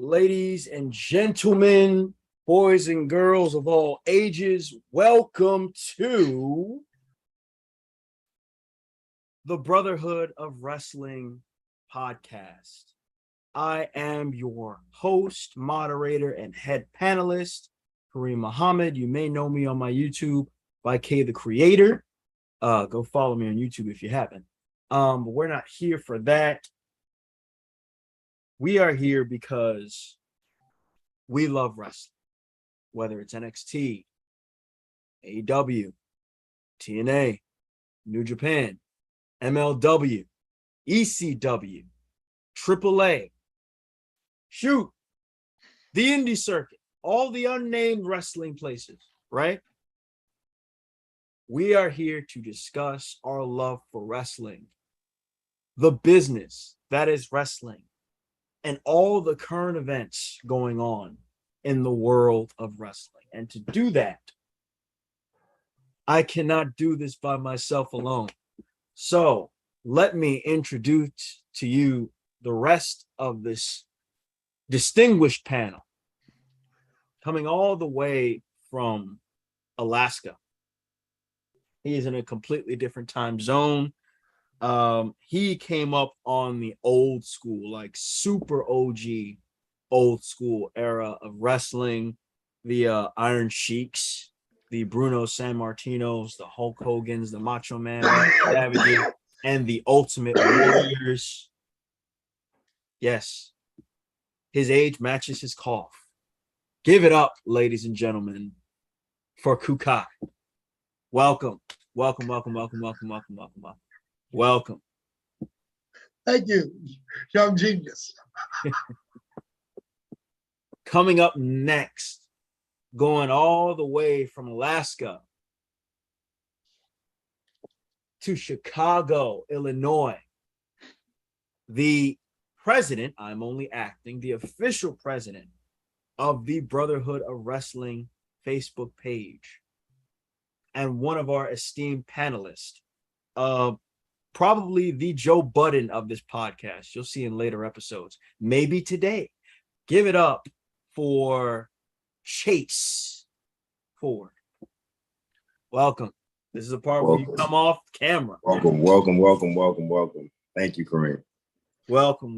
Ladies and gentlemen, boys and girls of all ages, welcome to the Brotherhood of Wrestling podcast. I am your host, moderator, and head panelist, Kareem Muhammad. You may know me on my YouTube by K the Creator. Go follow me on YouTube if you haven't. But we're not here for that. We are here because we love wrestling, whether it's NXT, A.W., TNA, New Japan, MLW, ECW, AAA, shoot, the indie circuit, all the unnamed wrestling places, right? We are here to discuss our love for wrestling, the business that is wrestling, and all the current events going on in the world of wrestling. And to do that, I cannot do this by myself alone. So let me introduce to you the rest of this distinguished panel, coming all the way from Alaska. He is in a completely different time zone. He came up on the old school, like super OG, old school era of wrestling, the Iron Sheiks, the Bruno Sammartinos, the Hulk Hogans, the Macho Man, Savages, and the Ultimate Warriors. Yes, his age matches his cough. Give it up, ladies and gentlemen, for Kukai. Welcome. Welcome. Thank you, young genius. Coming up next, going all the way from Alaska to Chicago, Illinois, the president, I'm only acting, the official president of the Brotherhood of Wrestling Facebook page, and one of our esteemed panelists, probably the Joe Budden of this podcast. You'll see in later episodes, maybe today. Give it up for Chase Ford. Welcome. This is the part where you come off camera. Welcome. Thank you, Kareem. Welcome.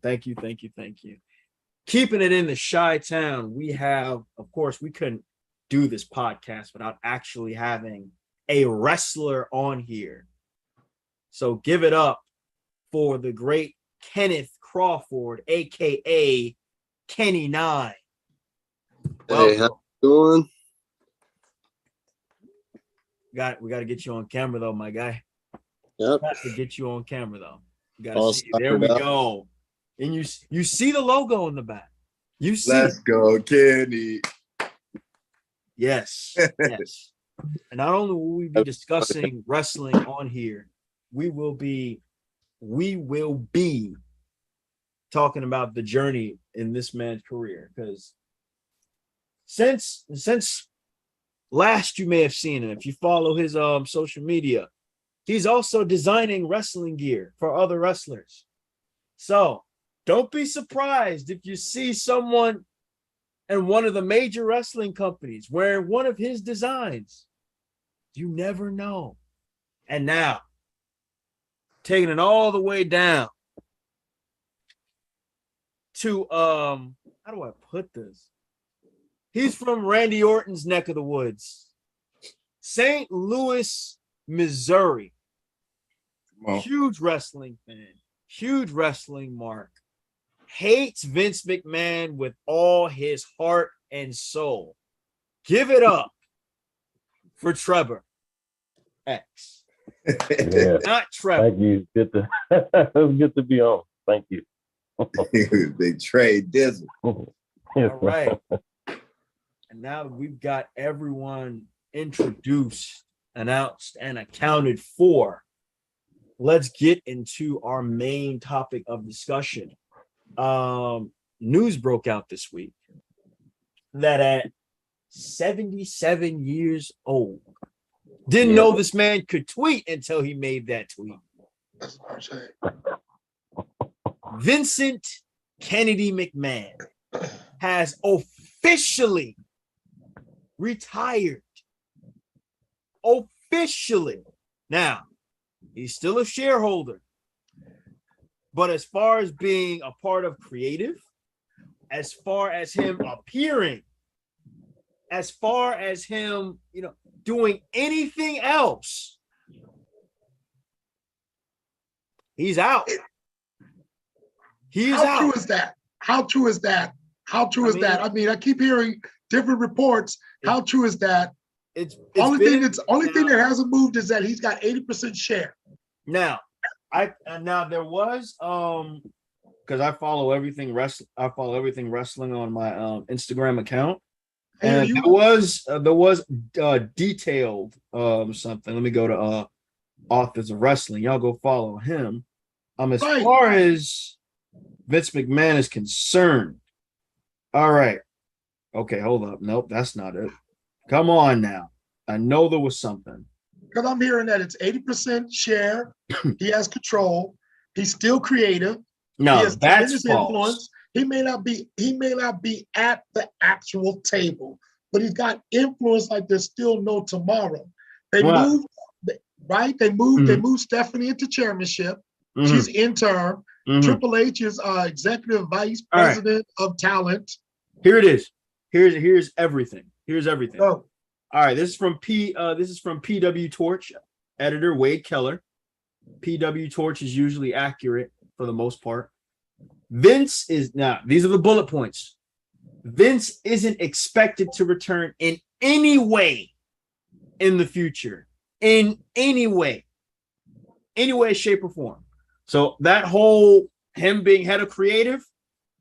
Thank you. Keeping it in the Chi-Town, we have, of course, we couldn't do this podcast without actually having a wrestler on here. So give it up for the great Kenneth Crawford, aka Kenny Nine. Hey, how you doing? We got to get you on camera though, my guy. Yep. Got to get you on camera though. You got to All see. There we go. And you see the logo in the back. You see. Let's go, Kenny. Yes. And not only will we be discussing wrestling on here, we will be talking about the journey in this man's career, because since last you may have seen it, if you follow his social media, he's also designing wrestling gear for other wrestlers. So don't be surprised if you see someone in one of the major wrestling companies wearing one of his designs. You never know. And now, taking it all the way down to how do I put this? He's from Randy Orton's neck of the woods, St. Louis, Missouri. Huge wrestling fan, huge wrestling mark. Hates Vince McMahon with all his heart and soul. Give it up for Trevor X. Yeah. Not Trevor. Thank you. Good to be on. Thank you. Big trade Dizzle. All right. And now we've got everyone introduced, announced, and accounted for. Let's get into our main topic of discussion. News broke out this week that at 77 years old, didn't know this man could tweet until he made that tweet. Vincent Kennedy McMahon has officially retired. Officially. Now, he's still a shareholder. But as far as being a part of creative, as far as him appearing, as far as him, doing anything else, he's out. He's How out. true is that? How true is that? How true is that? I mean, I keep hearing different reports. How true is that? It's only thing that now, hasn't moved is that he's got 80% share. Now, there was because I follow everything wrestling on my Instagram account. And there was detailed something. Let me go to Authors of Wrestling. Y'all go follow him. As far as Vince McMahon is concerned. All right. Okay, hold up. Nope, that's not it. Come on now. I know there was something. Because I'm hearing that it's 80% share. He has control. He's still creative. No, he has that's false. Influence. He may not be at the actual table, but he's got influence like there's still no tomorrow. They moved, right? They moved Stephanie into chairmanship. She's interim. Triple H is executive vice president of talent. Here it is. Here's everything. Oh. All right, this is from P.W. Torch, editor Wade Keller. P.W. Torch is usually accurate for the most part. Vince is now, these are the bullet points. Vince isn't expected to return in any way in the future. In any way, shape, or form. So that whole him being head of creative,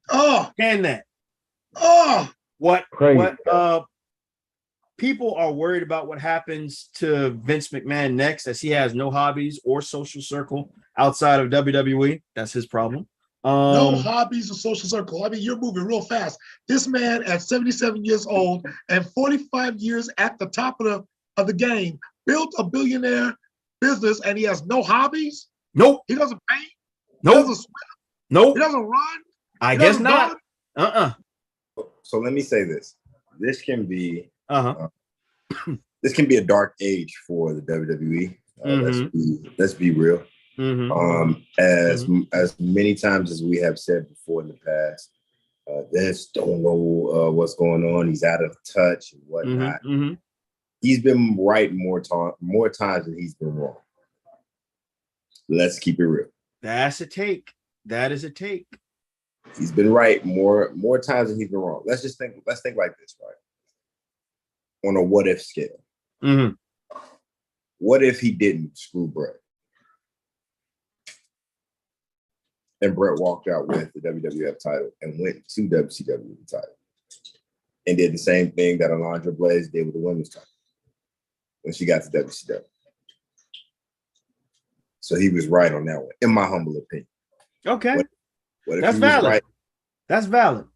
what people are worried about what happens to Vince McMahon next, as he has no hobbies or social circle outside of WWE. That's his problem. No hobbies or social circle. I mean, you're moving real fast. This man at 77 years old and 45 years at the top of the game built a billionaire business, and he has no hobbies. Nope. He doesn't paint. Nope. He doesn't swim. Nope. He doesn't run. I guess not. So let me say this. This can be this can be a dark age for the WWE. Let's be real. As many times as we have said before in the past, Vince don't know what's going on. He's out of touch and whatnot. He's been right more times than he's been wrong. Let's keep it real. That's a take. That is a take. He's been right more times than he's been wrong. Let's think like this, right? On a what if scale. What if he didn't screw Brett? And Brett walked out with the WWF title and went to WCW with the title. And did the same thing that Alundra Blaze did with the women's title when she got to WCW. So he was right on that one, in my humble opinion. Okay. What if that's he was valid. Right? That's valid.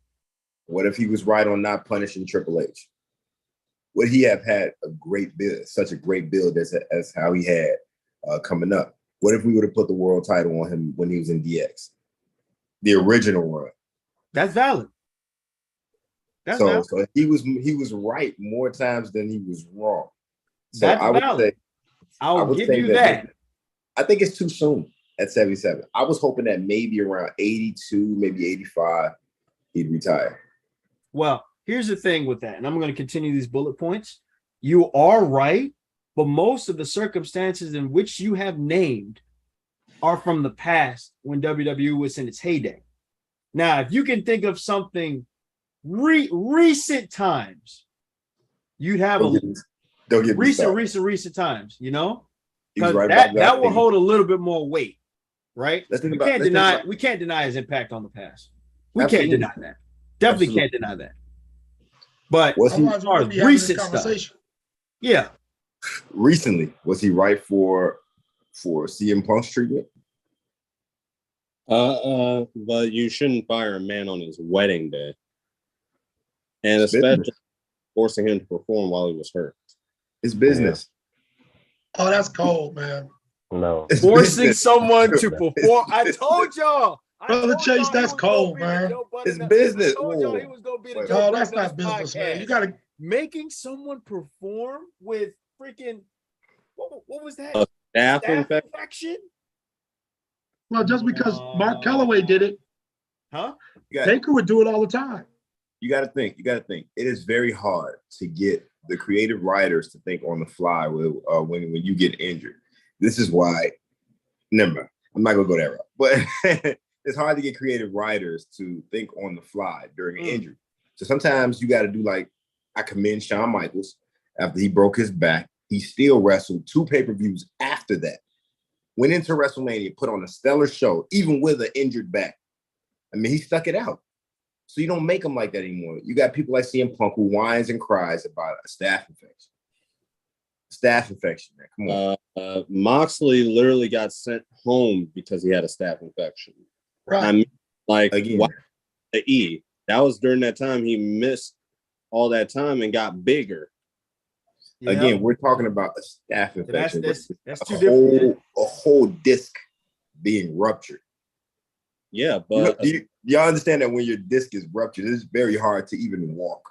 What if he was right on not punishing Triple H? Would he have had a great build, such a great build as how he had coming up? What if we would have put the world title on him when he was in DX? The original run. That's valid. So he was right more times than he was wrong. So that's valid. I'll give you that. I think it's too soon at 77. I was hoping that maybe around 82, maybe 85, he'd retire. Well, here's the thing with that, and I'm going to continue these bullet points. You are right, but most of the circumstances in which you have named are from the past when WWE was in its heyday. Now, if you can think of something recent times, you'd have recent times, you know? Because that will hold a little bit more weight, right? We can't deny his impact on the past. We can't deny that. Definitely can't deny that. But as far as recent stuff, yeah. Recently, was he right for CM Punk's treatment? But you shouldn't fire a man on his wedding day, and especially forcing him to perform while he was hurt. It's business. Oh, that's cold, man. No. Forcing someone to perform. I told y'all. Brother Chase, that's cold, man. It's business. I told y'all he was gonna be the Wait. Joe No, Budden that's of this not business, man. You podcast. gotta Making someone perform with freaking what was that? Staph infection? well, just because Mark Calloway did it, Huh? Baker would do it all the time. You got to think. It is very hard to get the creative writers to think on the fly when you get injured. This is why. Never mind. I'm not gonna go that route. But it's hard to get creative writers to think on the fly during an injury. So sometimes you got to do like I commend Shawn Michaels after he broke his back. He still wrestled 2 pay-per-views after that. Went into WrestleMania, put on a stellar show, even with an injured back. I mean, he stuck it out. So you don't make them like that anymore. You got people like CM Punk who whines and cries about a staph infection. Staph infection, man. Come on. Moxley literally got sent home because he had a staph infection. Right. I mean, like Again. The E. That was during that time he missed all that time and got bigger. Yeah. Again, we're talking about a staph infection. That's too different. A whole disc being ruptured. Yeah, but y'all understand that when your disc is ruptured, it's very hard to even walk.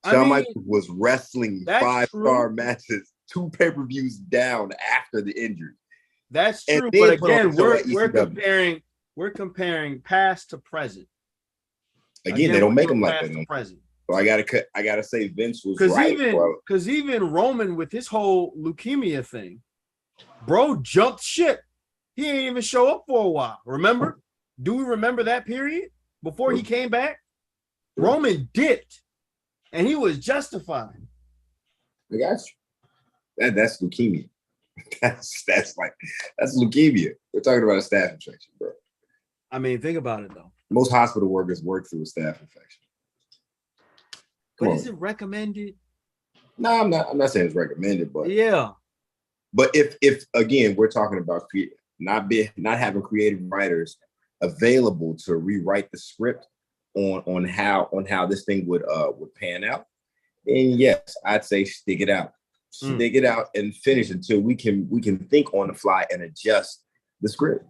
Shawn Michaels was wrestling 5-star matches, 2 pay-per-views down after the injury. That's true, but again, we're comparing past to present. Again, they don't make them like that. To present. So I gotta say Vince was right. Because even Roman with his whole leukemia thing, bro jumped ship. He didn't even show up for a while. Remember? Do we remember that period before he came back? Roman dipped, and he was justified. I got you. That's leukemia. That's leukemia. We're talking about a staph infection, bro. I mean, think about it though. Most hospital workers work through a staph infection. But is it recommended? No, I'm not saying it's recommended, but yeah. But if again we're talking about not having creative writers available to rewrite the script on how this thing would pan out, then yes, I'd say stick it out. Stick it out and finish until we can think on the fly and adjust the script.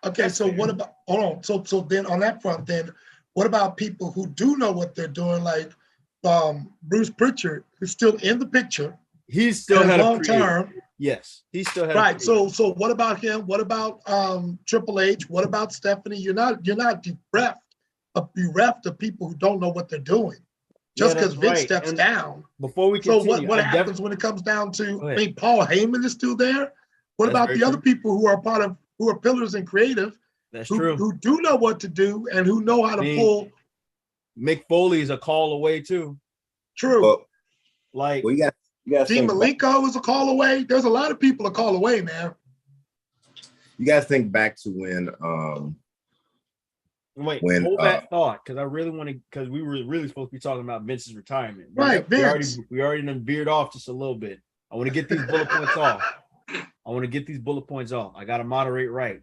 Okay, so what about So then on that front, then what about people who do know what they're doing, like Bruce Pritchard, who's still in the picture? He's still had long term. Yes, he's still had right. So what about him? What about Triple H? What about Stephanie? You're not bereft of people who don't know what they're doing. Just because Vince steps down. Before we continue, so what happens when it comes down to? I mean, Paul Heyman is still there. What about the other people who are pillars in creative? That's true. Who do know what to do and who know how to pull. Mick Foley is a call away too. True. You got Dean Malenko is a call away. There's a lot of people a call away, man. You got to think back to when hold that thought, because I really want to, because we were really supposed to be talking about Vince's retirement. Right, Vince. We already done veered off just a little bit. I want to get these bullet points off. I got to moderate right,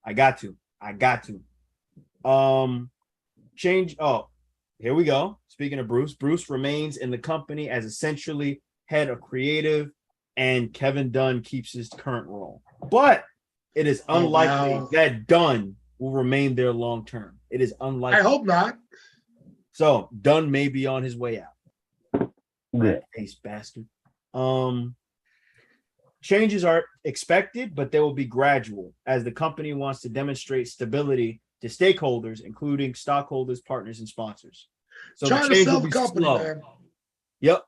I got to. Change. Oh, here we go. Speaking of Bruce remains in the company as essentially head of creative, and Kevin Dunn keeps his current role. But it is unlikely that Dunn will remain there long term. It is unlikely. I hope not. So Dunn may be on his way out. Ace bastard. Changes are expected, but they will be gradual as the company wants to demonstrate stability to stakeholders, including stockholders, partners, and sponsors. So trying to sell the company, man. Yep.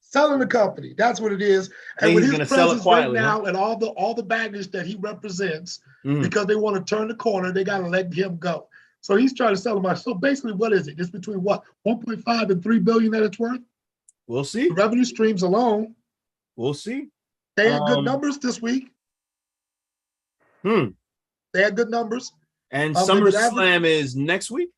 Selling the company. That's what it is. And with his presence right now and all the baggage that he represents, because they want to turn the corner, they got to let him go. So he's trying to sell them. So basically, what is it? It's between 1.5 and 3 billion that it's worth? We'll see. The revenue streams alone. We'll see. They had good numbers this week. They had good numbers. And SummerSlam is next week?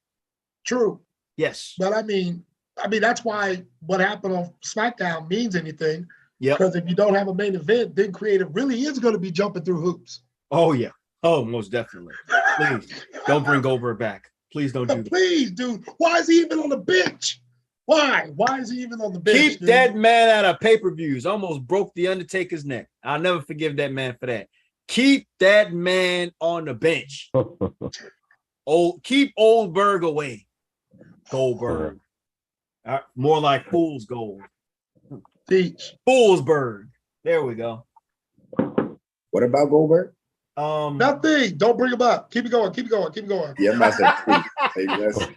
True. Yes. But I mean, that's why what happened on SmackDown means anything. Yeah. Because if you don't have a main event, then creative really is going to be jumping through hoops. Oh, yeah. Oh, most definitely. Please don't bring Goldberg back. Please don't do that. Please, dude. Why is he even on the bench? Why? Why is he even on the bench? Keep that man out of pay-per-views. Almost broke the Undertaker's neck. I'll never forgive that man for that. Keep that man on the bench. Keep Oldberg away. Goldberg. More like Fool's Gold. Teach. Foolsburg. There we go. What about Goldberg? Nothing. Don't bring him up. Keep it going. Keep it going. Keep it going. Yeah, I'm not saying hey,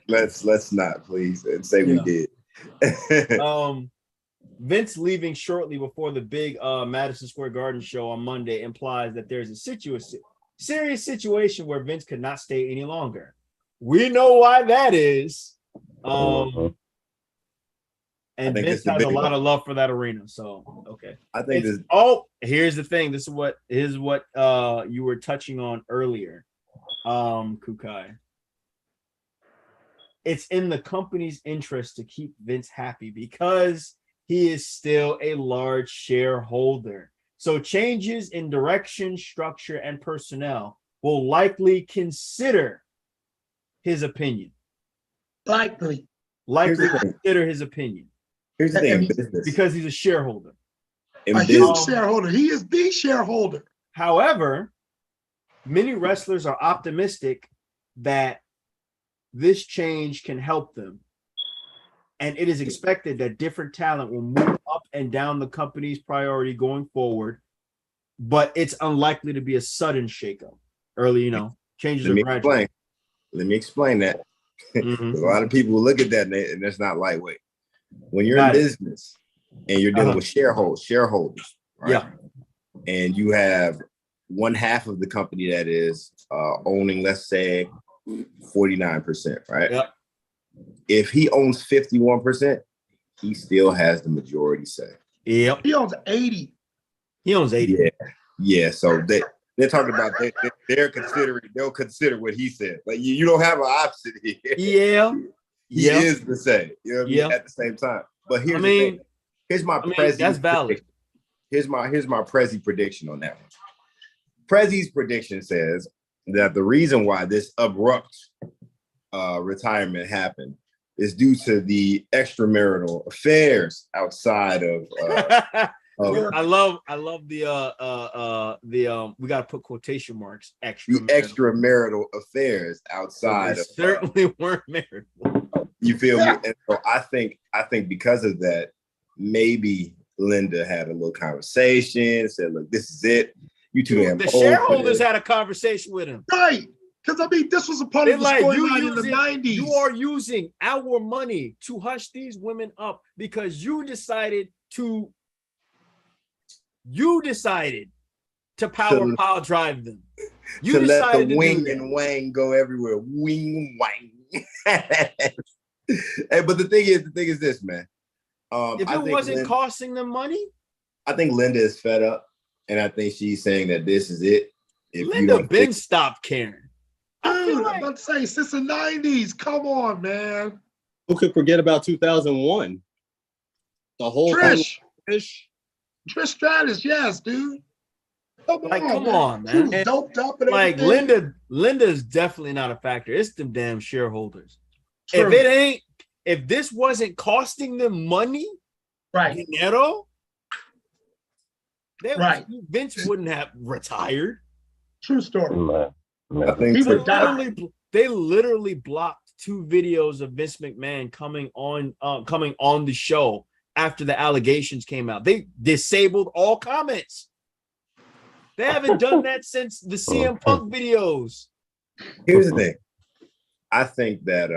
let's not please and say we did. Vince leaving shortly before the big Madison Square Garden show on Monday implies that there's a serious situation where Vince could not stay any longer. We know why that is. And Vince has a lot of love for that arena. So okay. I think here's the thing. This is what you were touching on earlier. Kukai. It's in the company's interest to keep Vince happy because he is still a large shareholder. So changes in direction, structure, and personnel will likely consider his opinion. Likely consider his opinion. Here's the thing, business. Because he's a shareholder. A huge shareholder. He is the shareholder. However, many wrestlers are optimistic that this change can help them. And it is expected that different talent will move up and down the company's priority going forward. But it's unlikely to be a sudden shakeup. Early, changes are gradual. Let me explain that. Mm-hmm. A lot of people look at that and that's not lightweight. When you're in business and you're dealing with shareholders, right? Yeah. And you have one half of the company that is owning, let's say, 49%, right? Yeah. If he owns 51%, he still has the majority say. Yep. He owns 80. He owns 80. Yeah. So they're talking about they'll consider what he said. Like you don't have an option here. Yeah. He is the same. You know what I mean? At the same time. But here's the thing. Here's my Prezi. That's valid. Here's my Prezi prediction on that one. Prezi's prediction says that the reason why this abrupt retirement happened is due to the extramarital affairs outside of I love the we gotta put quotation marks extramarital affairs outside of certainly weren't married. You feel me? And so I think because of that, maybe Linda had a little conversation, said, look, this is it. You two have the shareholders had a conversation with him. Right. Because this was a part of the storyline in the 90s. You are using our money to hush these women up because you decided to power drive them. You to let the to wing and wang go everywhere. Wing wang. Hey, but the thing is this, man. If it wasn't costing them money, I think Linda is fed up, and I think she's saying that this is it. If Linda stopped caring. Dude, I'm about to say since the 90s. Come on, man. Who could forget about 2001? The whole Trish Stratus, yes, dude. Come on, man. She was doped up and like everything. Linda's definitely not a factor. It's them damn shareholders. True. If this wasn't costing them money, right? Dinero, Vince wouldn't have retired. True story. I think they literally blocked 2 videos of Vince McMahon coming on the show after the allegations came out. They disabled all comments. They haven't done that since the CM Punk videos. Here's the thing. I think that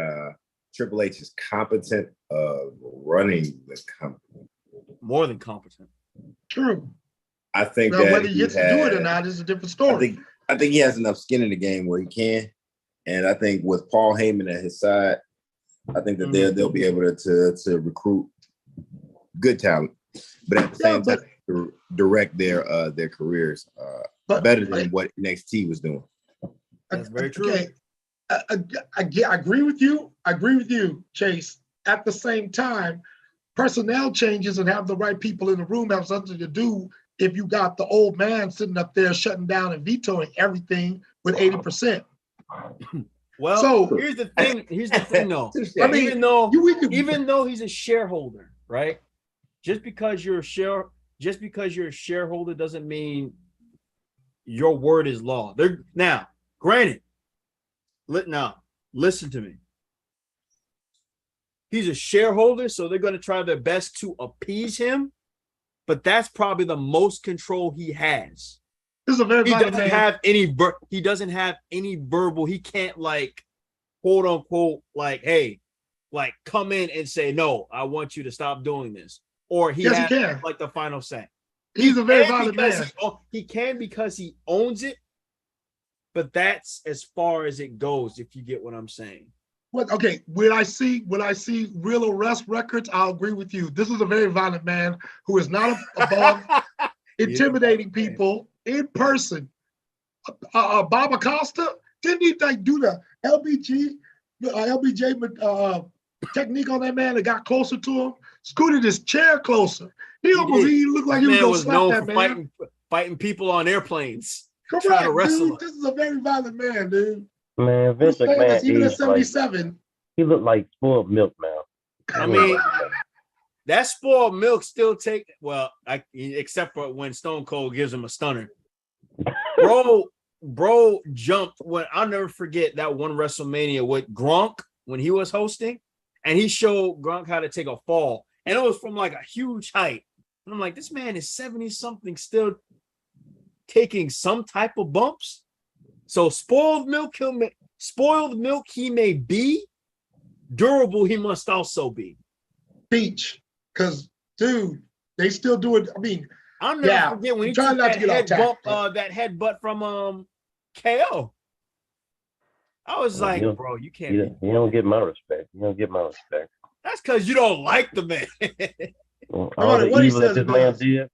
Triple H is competent of running the company. More than competent. True. I think that whether he gets to do it or not is a different story. I think he has enough skin in the game where he can. And I think with Paul Heyman at his side, I think that they'll be able to recruit good talent, but at the same time to direct their careers better than what NXT was doing. That's very true. Okay. I agree with you. I agree with you, Chase. At the same time, personnel changes and have the right people in the room have something to do if you got the old man sitting up there shutting down and vetoing everything with 80%. Well, so here's the thing though. I mean, even though he's a shareholder, right? Just because you're a shareholder doesn't mean your word is law. They're now, granted, listen to me. He's a shareholder, so they're going to try their best to appease him, but that's probably the most control he has. This is a very he doesn't man. have any he doesn't have any verbal. He can't like quote unquote like, hey, like come in and say, no, I want you to stop doing this. Or he has like the final say. He's a very violent man. He can because he owns it, but that's as far as it goes, if you get what I'm saying. What okay, when I see real arrest records, I'll agree with you. This is a very violent man who is not above intimidating people in person. Bob Acosta, didn't he like do the LBJ technique on that man that got closer to him? Scooted his chair closer. He looked like he was gonna slap that man. Fighting people on airplanes. Correct, dude. This is a very violent man, dude. Man, Vince McMahon, even at 77. Like, he looked like spoiled milk now. I mean, that spoiled milk still take except for when Stone Cold gives him a stunner. Bro jumped when I'll never forget that one WrestleMania with Gronk when he was hosting, and he showed Gronk how to take a fall, and it was from like a huge height. And I'm like, this man is 70 something still taking some type of bumps. So spoiled milk he may be, durable he must also be. Peach, because dude, they still do it. I mean, I'll never forget when he took that headbutt from KO. I was like, bro, you can't. You don't get my respect. You don't get my respect. That's because you don't like the man. All the evil that this man did.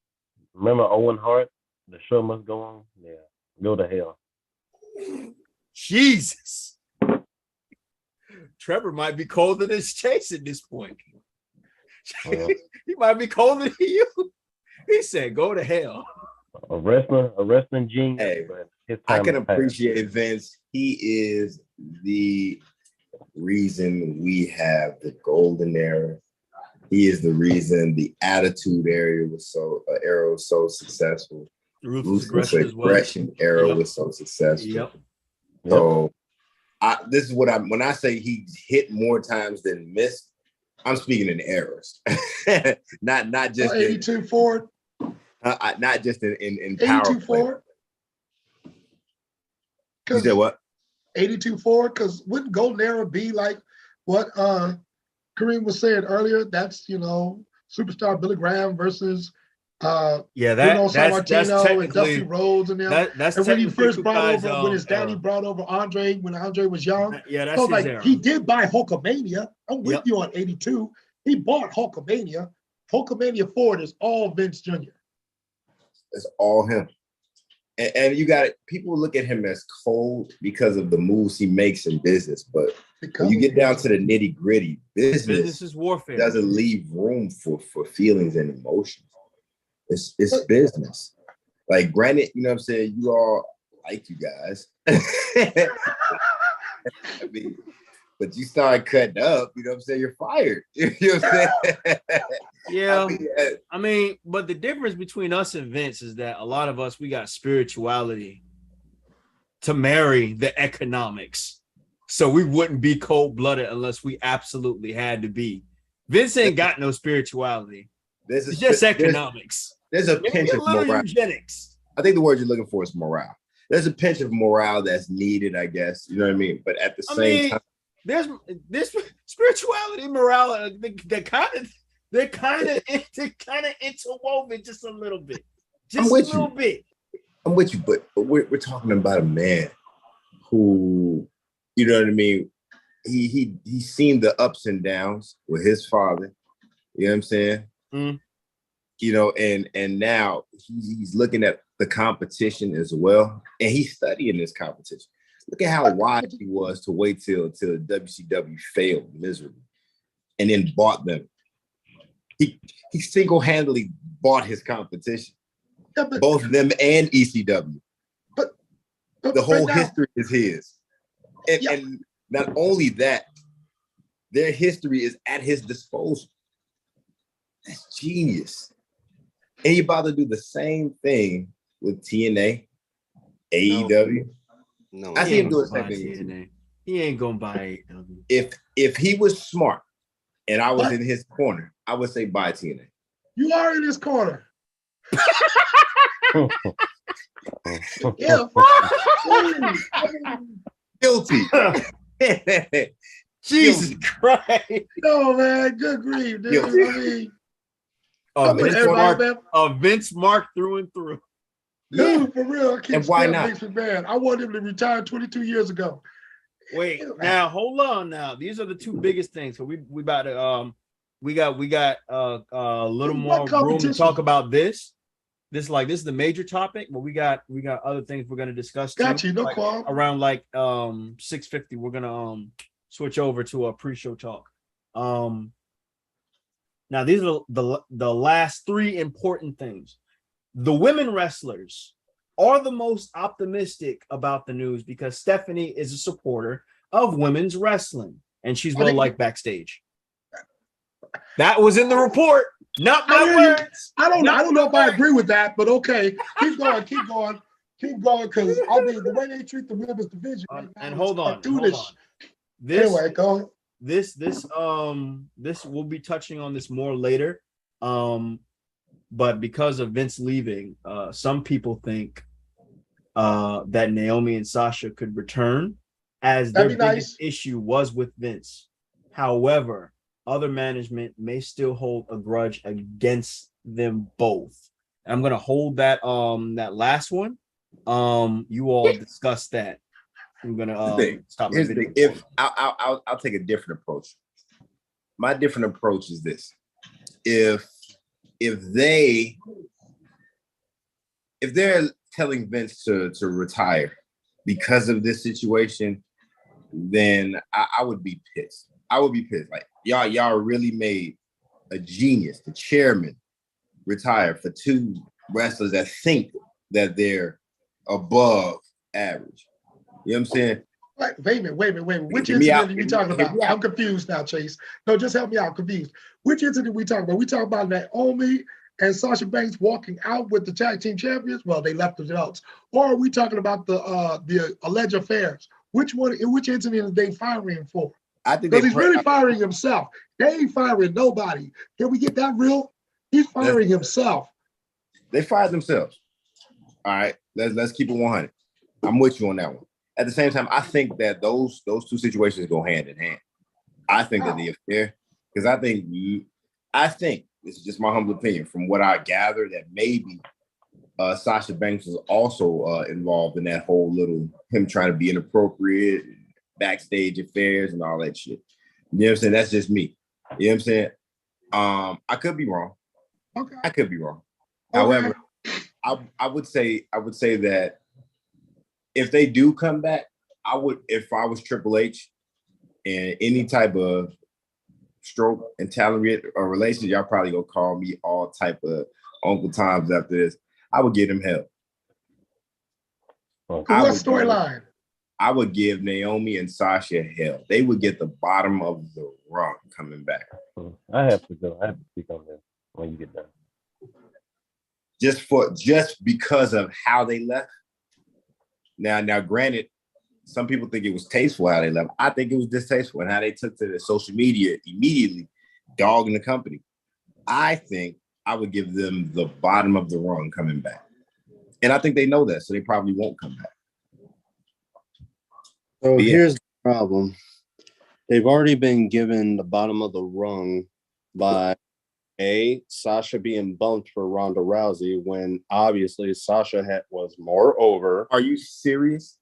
Remember Owen Hart? The show must go on. Yeah, go to hell. Jesus. Trevor might be colder than Chase at this point. He might be colder than you. He said, go to hell. A wrestling genius. Hey, but I can appreciate Vince. He is the reason we have the golden era. He is the reason the attitude era was so successful. Ruthless aggression era was so successful. Yep. So this is when I say he's hit more times than missed, I'm speaking in errors. not just 82 Ford. Not just in 82 Ford. You said what? 82 Ford, because wouldn't golden era be like what Kareem was saying earlier? That's superstar Billy Graham versus that's and Dusty Rhodes and them. That's and when he first brought over, when his daddy brought over Andre, when Andre was young. Yeah, that's his era. He did buy Hulkamania. I'm with you on 82. He bought Hulkamania. Hulkamania Ford is all Vince Jr. It's all him. And you got people look at him as cold because of the moves he makes in business, but when you get down to the nitty gritty, business is warfare. Doesn't leave room for feelings and emotions. It's business. Like, granted, you know what I'm saying, you all like you guys. I mean, but you start cutting up, you know what I'm saying, you're fired. You know what I'm saying? Yeah. I mean, but the difference between us and Vince is that a lot of us, we got spirituality to marry the economics. So we wouldn't be cold-blooded unless we absolutely had to be. Vince ain't got no spirituality. It's just economics. There's a pinch of morale. Eugenics. I think the word you're looking for is morale. There's a pinch of morale that's needed, I guess. You know what I mean? But at the same time, there's spirituality and morale. They're kind of interwoven just a little bit. Just a little bit. I'm with you, but we're talking about a man who, you know what I mean? He's seen the ups and downs with his father. You know what I'm saying? Mm. You know, and now he's looking at the competition as well, and he's studying this competition. Look at how wise he was to wait till WCW failed miserably, and then bought them. He single-handedly bought his competition, both them and ECW. But the whole history is his, and not only that, their history is at his disposal. That's genius. And he about to do the same thing with TNA, AEW. No, I see him doing the same TNA. thing. He ain't gonna buy AEW. If he was smart and I was in his corner, I would say buy TNA. You are in his corner. Yeah. Guilty. Jesus Christ. No, man. Good grief, dude. Guilty. I mean, Vince Mark through and through. Dude, for real. I can't and why not? Vince McMahon. I wanted him to retire 22 years ago. Wait, now hold on. Now these are the two biggest things. So we about to we got a little more room to talk about this. This is the major topic, but we got other things we're gonna discuss too. Got you, no problem. Around 6:50, we're gonna switch over to a pre-show talk. Now these are the last three important things. The women wrestlers are the most optimistic about the news because Stephanie is a supporter of women's wrestling and she's well liked backstage. That was in the report, not my words. I don't know if I agree with that, but okay, keep going, because I mean the way they treat the women's division. And hold on. Anyway, go on. This we'll be touching on this more later. But because of Vince leaving, some people think that Naomi and Sasha could return, as their biggest issue was with Vince. However, other management may still hold a grudge against them both. I'm gonna hold that last one. You all discuss that. I'm gonna stop my video. If I'll take a different approach. My different approach is this: if they're telling Vince to retire because of this situation, then I would be pissed. I would be pissed. Like y'all really made a genius, the chairman, retire for two wrestlers that think that they're above average. You know what I'm saying? Wait a minute. Which incident are we talking about? I'm confused now, Chase. No, just help me out. I'm confused. Which incident we talking about? We talking about Naomi and Sasha Banks walking out with the tag team champions? Well, they left the belts. Or are we talking about the alleged affairs? Which one? In which incident are they firing him for? I think because he's really firing himself. They ain't firing nobody. Can we get that real? He's firing himself. They fired themselves. All right, let's keep it 100. I'm with you on that one. At the same time, I think that those two situations go hand in hand. I think that the affair, because I think this is just my humble opinion from what I gather that maybe Sasha Banks was also involved in that whole little him trying to be inappropriate, backstage affairs and all that shit. You know what I'm saying? That's just me. You know what I'm saying? I could be wrong. Okay. I could be wrong. Okay. However, I would say that if they do come back, I would, if I was Triple H and any type of stroke and talent or relation, y'all probably gonna call me all type of Uncle Toms after this. I would give them hell. What storyline? I would give Naomi and Sasha hell. They would get the bottom of the rung coming back. I have to speak on this when you get done. Just because of how they left. Now, granted, some people think it was tasteful how they left. I think it was distasteful and how they took to the social media immediately, dogging the company. I think I would give them the bottom of the rung coming back. And I think they know that, so they probably won't come back. So here's the problem. They've already been given the bottom of the rung by Sasha being bumped for Ronda Rousey when obviously Sasha was more over. Are you serious?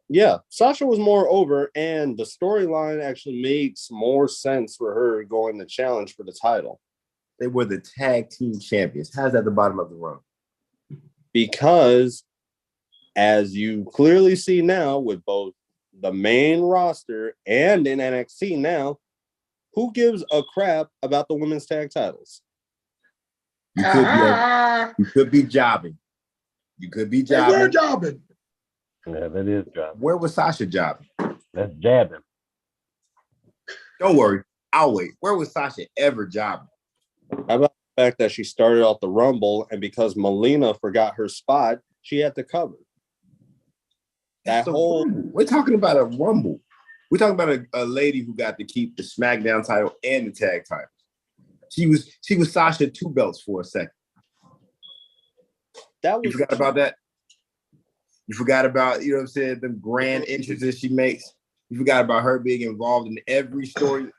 Yeah, Sasha was more over, and the storyline actually makes more sense for her going to challenge for the title. They were the tag team champions. How's that the bottom of the rung? Because as you clearly see now with both the main roster and in NXT now, who gives a crap about the women's tag titles? You could be jobbing. You could be jobbing. We're jobbing. Yeah, that is jobbing. Where was Sasha jobbing? That's jabbing. Don't worry. I'll wait. Where was Sasha ever jobbing? How about the fact that she started off the Rumble and because Melina forgot her spot, she had to cover? We're talking about a Rumble. We're talking about a lady who got to keep the SmackDown title and the tag title. She was Sasha 2 belts for a second. You forgot about that? You forgot about, you know what I'm saying, the grand entrances she makes. You forgot about her being involved in every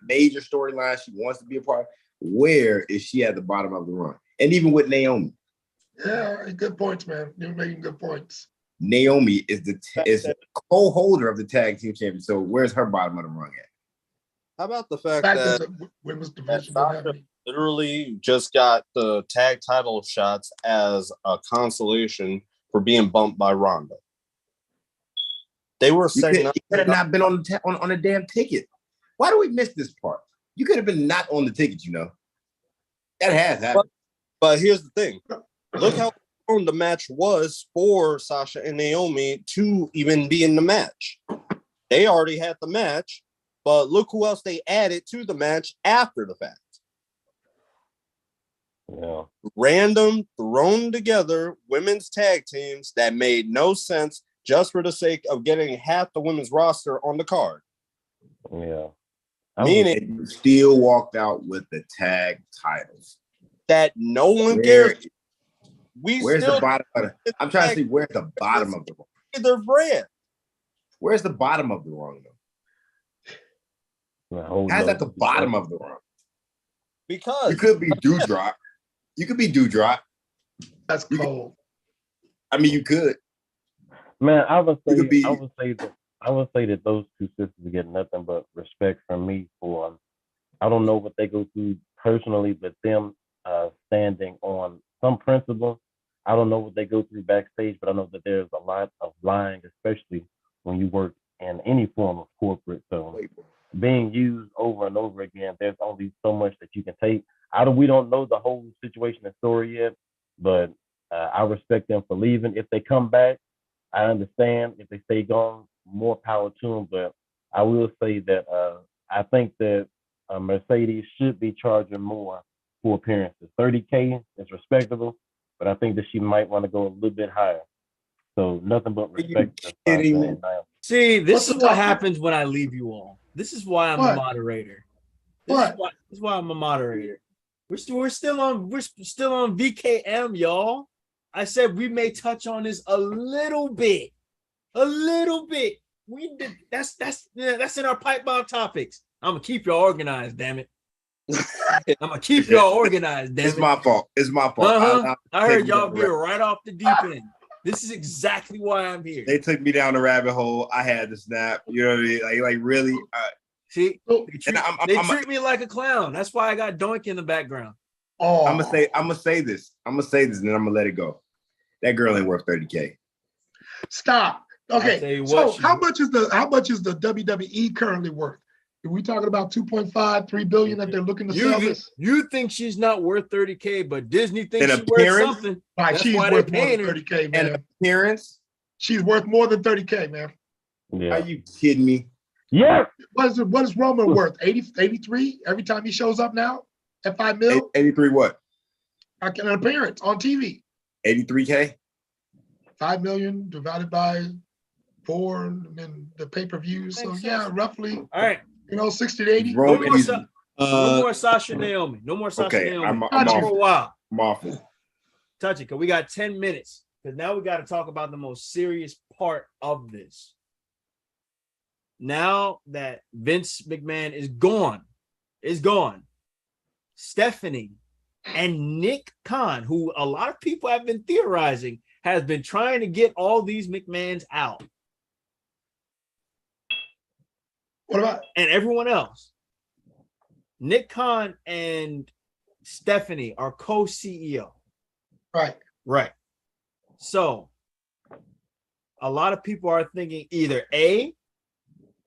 major storyline she wants to be a part of. Where is she at the bottom of the run? And even with Naomi. Yeah, good points, man. You're making good points. Naomi is the co-holder of the tag team champion. So where's her bottom of the run at? How about the fact that the women's division Sasha literally just got the tag title shots as a consolation for being bumped by Ronda? They were saying you could have not been on a damn ticket. Why do we miss this part? You could have been not on the ticket, you know. That has happened. But here's the thing. Look how long the match was for Sasha and Naomi to even be in the match. They already had the match, but look who else they added to the match after the fact. Yeah. Random, thrown together women's tag teams that made no sense just for the sake of getting half the women's roster on the card. Yeah. Meaning you still walked out with the tag titles. That no one cares. Where's the bottom of the, I'm trying to see where's the bottom of the rung. Either brand. Where's the bottom of the rung though? How's at the bottom of the rung? Because you could be Dewdrop. You could be Dewdrop. That's cold. I mean, you could. Man, I would say that those two sisters get nothing but respect from me for. I don't know what they go through personally, but them standing on some principle. I don't know what they go through backstage, but I know that there's a lot of lying, especially when you work in any form of corporate. So being used over and over again, there's only so much that you can take. We don't know the whole situation and story yet, but I respect them for leaving. If they come back, I understand. If they stay gone, more power to them. But I will say that I think that Mercedes should be charging more for appearances. 30K is respectable, but I think that she might want to go a little bit higher. So nothing but respect. See, this is what happens when I leave you all. This is why I'm a moderator. This is why I'm a moderator. We're still on VKM, y'all. I said we may touch on this a little bit. We did that's in our pipe bomb topics. I'm gonna keep y'all organized, damn it. I'm gonna keep y'all organized, damn it. It's my fault. I heard y'all veer right off the deep end. This is exactly why I'm here. They took me down the rabbit hole. I had to snap. You know what I mean? Like really. See, they treat me like a clown. That's why I got Doink in the background. Oh, I'm gonna say this, and then I'm gonna let it go. That girl ain't worth 30K. Stop. Okay. So how much is the WWE currently worth? Are we talking about 2.5, 3 billion that they're looking to sell this? You think she's not worth 30K, but Disney thinks she's worth something. Right, she's worth more than 30K, man. And appearance? She's worth more than 30K, man. Yeah. Are you kidding me? Yeah. What is Roman worth? 83 every time he shows up now at 5 mil? 83 what? An appearance on TV. 83K? 5 million divided by 4 and then the pay-per-views. So yeah, roughly. All right. 60 to 80. No more Sasha Naomi. No more Sasha Naomi. I'm for a while. I'm off it. Touch it, because we got 10 minutes. Because now we got to talk about the most serious part of this. Now that Vince McMahon is gone, Stephanie and Nick Khan, who a lot of people have been theorizing, has been trying to get all these McMahons out. What about and everyone else? Nick Khan and Stephanie are co-CEO. Right. So a lot of people are thinking either A,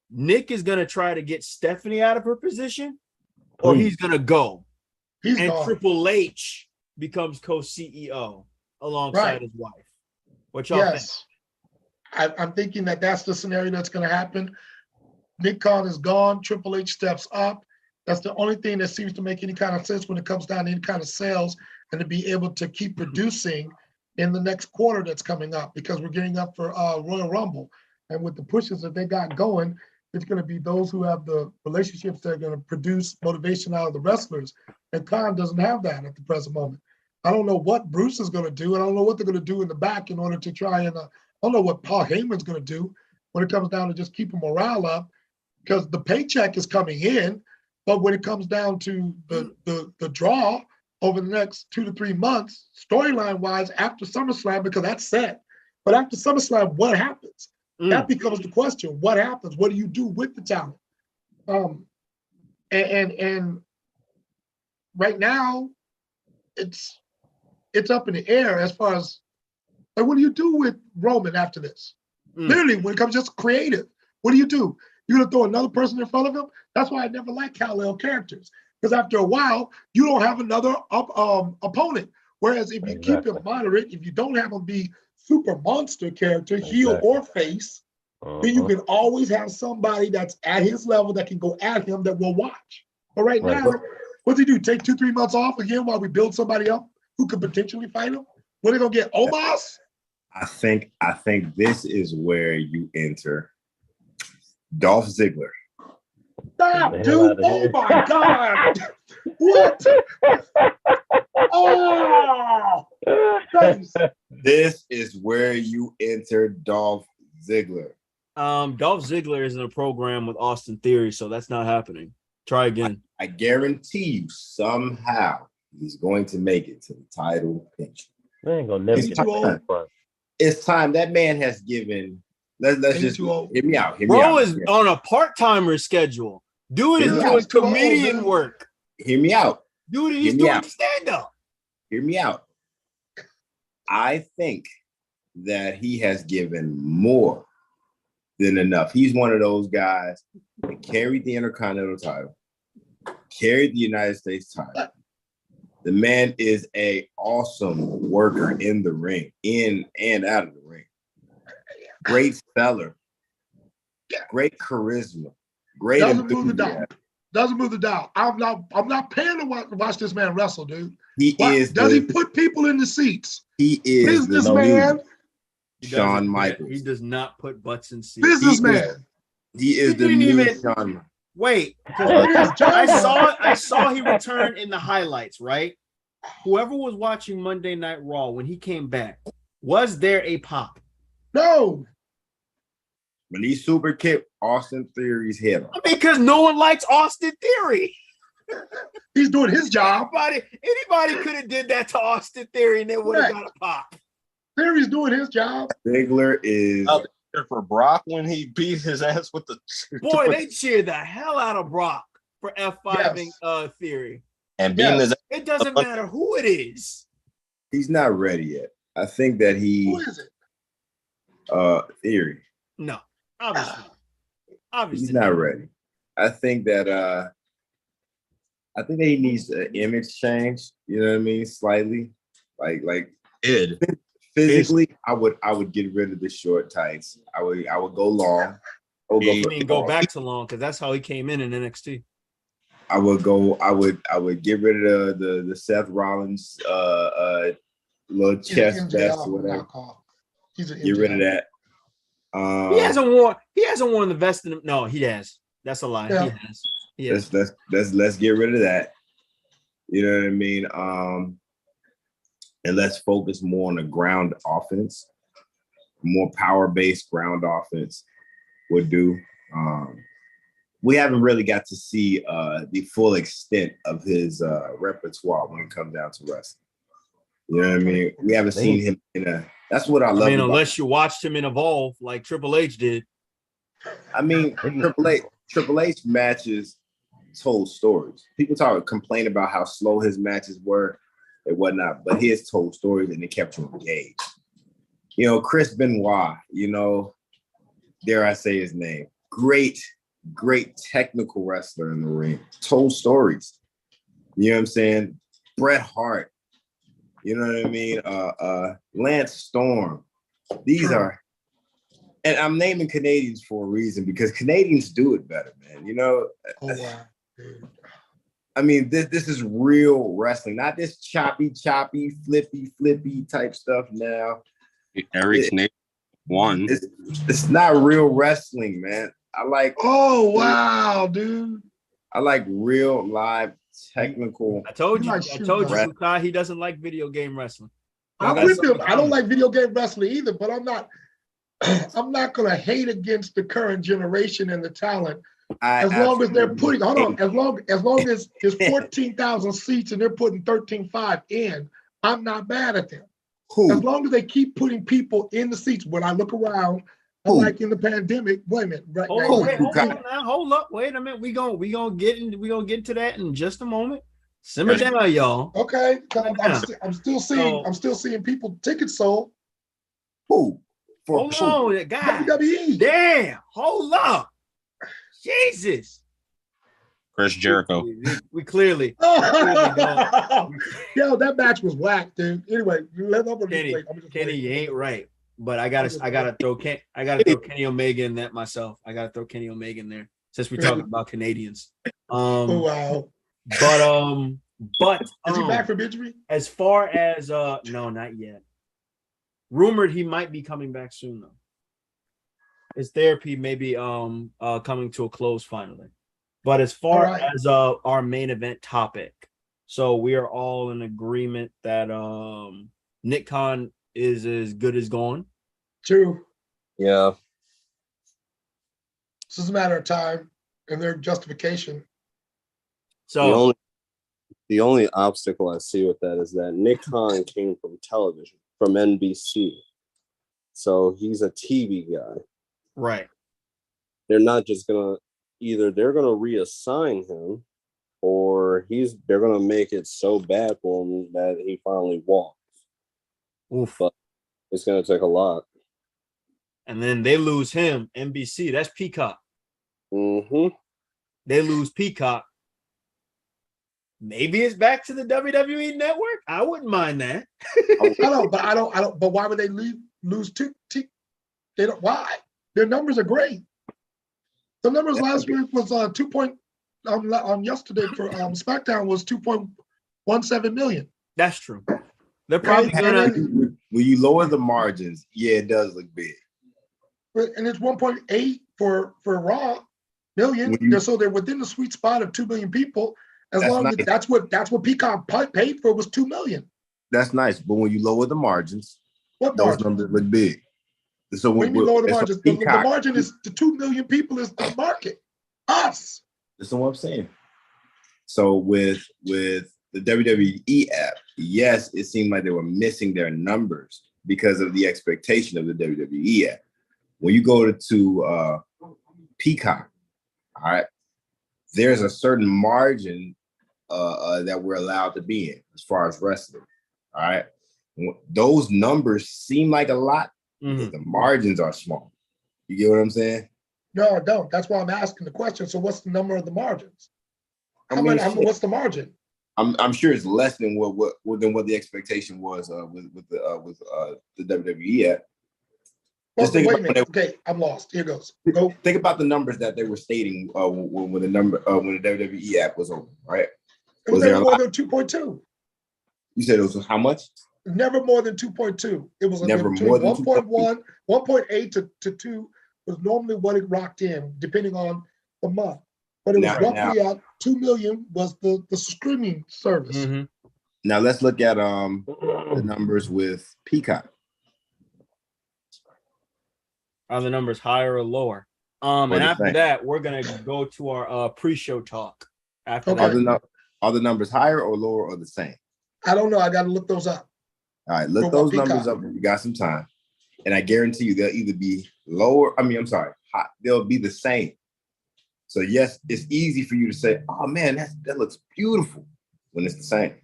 Nick is going to try to get Stephanie out of her position, or he's going to go. He's gone. Triple H becomes co-CEO alongside his wife. What y'all think? I'm thinking that's the scenario that's going to happen. Nick Khan is gone. Triple H steps up. That's the only thing that seems to make any kind of sense when it comes down to any kind of sales and to be able to keep producing in the next quarter that's coming up, because we're getting up for Royal Rumble. and with the pushes that they got going, it's going to be those who have the relationships that are going to produce motivation out of the wrestlers. And Khan doesn't have that at the present moment. I don't know what Bruce is going to do, and I don't know what they're going to do in the back in order to try and I don't know what Paul Heyman's going to do when it comes down to just keeping morale up, because the paycheck is coming in, but when it comes down to the draw over the next 2 to 3 months, storyline wise, after SummerSlam, because that's set. But after SummerSlam, what happens? That becomes the question. What happens? What do you do with the talent? And right now, it's up in the air as far as like, what do you do with Roman after this? Literally, when it comes just creative, what do you do? You're gonna throw another person in front of him? That's why I never liked Kal-El characters, because after a while, you don't have another opponent. Whereas if you keep him moderate, if you don't have him be super monster character, heel or face, then you can always have somebody that's at his level that can go at him that will watch. But right now, what's he do? Take 2-3 months off again while we build somebody up who could potentially fight him? What are they gonna get? Omos? I think this is where you enter Dolph Ziggler. Stop, dude! Oh my God! What? Oh! Thanks. This is where you enter Dolph Ziggler. Dolph Ziggler is in a program with Austin Theory, so that's not happening. Try again. I guarantee you, somehow he's going to make it to the title picture. They ain't gonna never get that. It's time. That man has given. Let's just hear me out. Bro is on a part-timer schedule. Dude is doing comedian work. Hear me out. Dude, he's doing stand-up. Hear me out. I think that he has given more than enough. He's one of those guys that carried the Intercontinental title, carried the United States title. The man is an awesome worker in the ring, in and out of the ring. Great seller, great charisma, great Doesn't move the dial. I'm not paying to watch this man wrestle, dude. He put people in the seats? He is businessman. Shawn Michaels. He does not put butts in seats. Businessman. He is the new Shawn. Wait, I saw he returned in the highlights, right? Whoever was watching Monday Night Raw when he came back, was there a pop? No. When he super kicked Austin Theory's head off. Because no one likes Austin Theory. He's doing his job. Anybody could have did that to Austin Theory and they would have got a pop. Theory's doing his job. Ziggler is for Brock when he beat his ass with the boy. They cheered the hell out of Brock for F5ing Theory. And being it doesn't matter who it is. He's not ready yet. I think that who is it? Theory. No, obviously he's not ready. I think that he needs an image change. You know what I mean? Slightly, like physically. I would get rid of the short tights. I would go long. Go back to long because that's how he came in NXT. I would get rid of the Seth Rollins little chest vest or whatever. Get rid of that. He hasn't worn the vest in him. No, he has. That's a lie. Yeah. He has. Let's get rid of that. You know what I mean? And let's focus more on the ground offense. More power-based ground offense would do. We haven't really got to see the full extent of his repertoire when it comes down to wrestling. You know what I mean? We haven't seen him in a. That's what I love. Unless you watched him in Evolve like Triple H did. Triple H matches told stories. People complain about how slow his matches were and whatnot, but he has told stories and it kept you engaged. You know, Chris Benoit. You know, dare I say his name? Great technical wrestler in the ring. Told stories. You know what I'm saying? Bret Hart. You know what I mean? Lance Storm. These are, and I'm naming Canadians for a reason because Canadians do it better, man. You know? Oh, wow. I mean, this is real wrestling, not this choppy, flippy type stuff now. Eric's name One. It's not real wrestling, man. I like. Oh wow, dude. I like real live technical. I told you, wrestling. Kukai, he doesn't like video game wrestling. I'm with him. I don't like video game wrestling either, but I'm not gonna hate against the current generation and the talent. As long as they're putting, as long as there's 14,000 seats and they're putting 13.5 in, I'm not mad at them. As long as they keep putting people in the seats. When I look around, like in the pandemic. Wait a minute. Right, hold up. Wait a minute. We gonna get into that in just a moment. Simmer down, y'all. Okay. I'm still seeing people tickets sold. Who? Hold on, guys. WWE. Damn. Hold up. Jesus. Chris Jericho. We clearly Yo, that match was whack, dude. Anyway, Kenny, you ain't right. But I gotta throw Kenny Omega in that myself. I gotta throw Kenny Omega in there since we're talking about Canadians. Wow. But is he back from injury? As far as no, not yet. Rumored he might be coming back soon though. His therapy may be coming to a close finally. But as far as our main event topic, so we are all in agreement that Nick Khan is as good as gone. True. Yeah. It's just a matter of time and their justification. So the only obstacle I see with that is that Nick Khan came from television, from NBC. So he's a TV guy. Right. They're not just gonna they're gonna reassign him or they're gonna make it so bad for him that he finally walks. Oof. But it's gonna take a lot. And then they lose him, NBC. That's Peacock. Mm-hmm. They lose Peacock. Maybe it's back to the WWE network. I wouldn't mind that. I don't. But why would they lose two? They don't. Why? Their numbers are great. The numbers last week was 2 point. Yesterday for SmackDown was 2.17 million. That's true. They're probably gonna. When you lower the margins, yeah, it does look big. And it's 1.8 for Raw million. So they're within the sweet spot of 2 million people. As long as that's what Peacock paid for was 2 million. That's nice, but when you lower the margins, those numbers look big. So when you lower the margins, the margin is the 2 million people is the market. Us. That's what I'm saying. So with the WWE app, yes, it seemed like they were missing their numbers because of the expectation of the WWE app. When you go to Peacock, all right, there's a certain margin that we're allowed to be in as far as wrestling. All right. Those numbers seem like a lot, but the margins are small. You get what I'm saying? No, I don't. That's why I'm asking the question. So what's the number of the margins? What's the margin? I'm sure it's less than what the expectation was with the WWE app. Well, wait a minute. Okay, I'm lost. Here goes. Go. Think about the numbers that they were stating when the WWE app was open, right? It was never more than 2.2. You said it was how much? Never more than 2.2. It was never more than 1.1, 1.8 to 2 was normally what it rocked in, depending on the month. But it was roughly at 2 million was the streaming service. Mm-hmm. Now let's look at the numbers with Peacock. Are the numbers higher or lower? And after that, we're gonna go to our pre-show talk. After that. Are the numbers higher or lower or the same? I don't know. I got to look those up. All right, look those numbers up if you got some time. And I guarantee you they'll either be lower. Hot. They'll be the same. So yes, it's easy for you to say, "Oh man, that looks beautiful," when it's the same.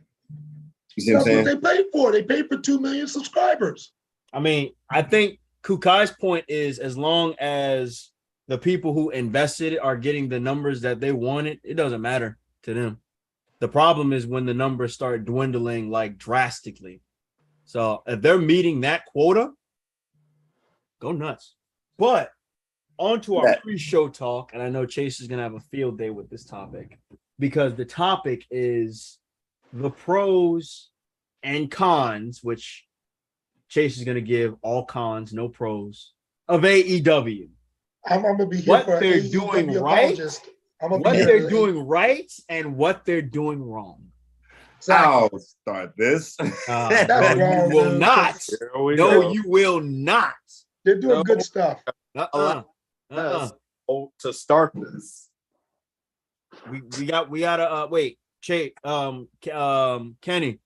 You see what I'm saying? That's what they paid for. They paid for 2 million subscribers. I mean, I think Kukai's point is as long as the people who invested are getting the numbers that they wanted, it doesn't matter to them. The problem is when the numbers start dwindling like drastically. So if they're meeting that quota, go nuts. But on to our pre-show talk, and I know Chase is going to have a field day with this topic because the topic is the pros and cons, which Chase is going to give all cons, no pros of AEW. I'm gonna be here What for they're AEW doing right, apologist. I'm gonna what be they're here. doing right, and what they're doing wrong. Exactly. I'll start this. That's no, wrong, you will dude, not. No, go. You will not. They're doing good stuff. To start this. We gotta wait. Chase, Kenny,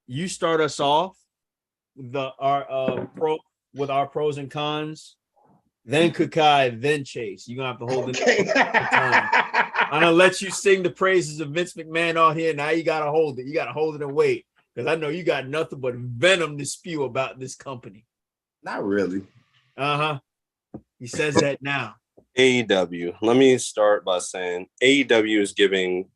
you start us off with our pros and cons, then Kukai, then Chase. You're gonna have to hold it. I'm gonna let you sing the praises of Vince McMahon out here. Now you gotta hold it. You gotta hold it and wait. Because I know you got nothing but venom to spew about this company. Not really. He says that now. AEW. Let me start by saying AEW is giving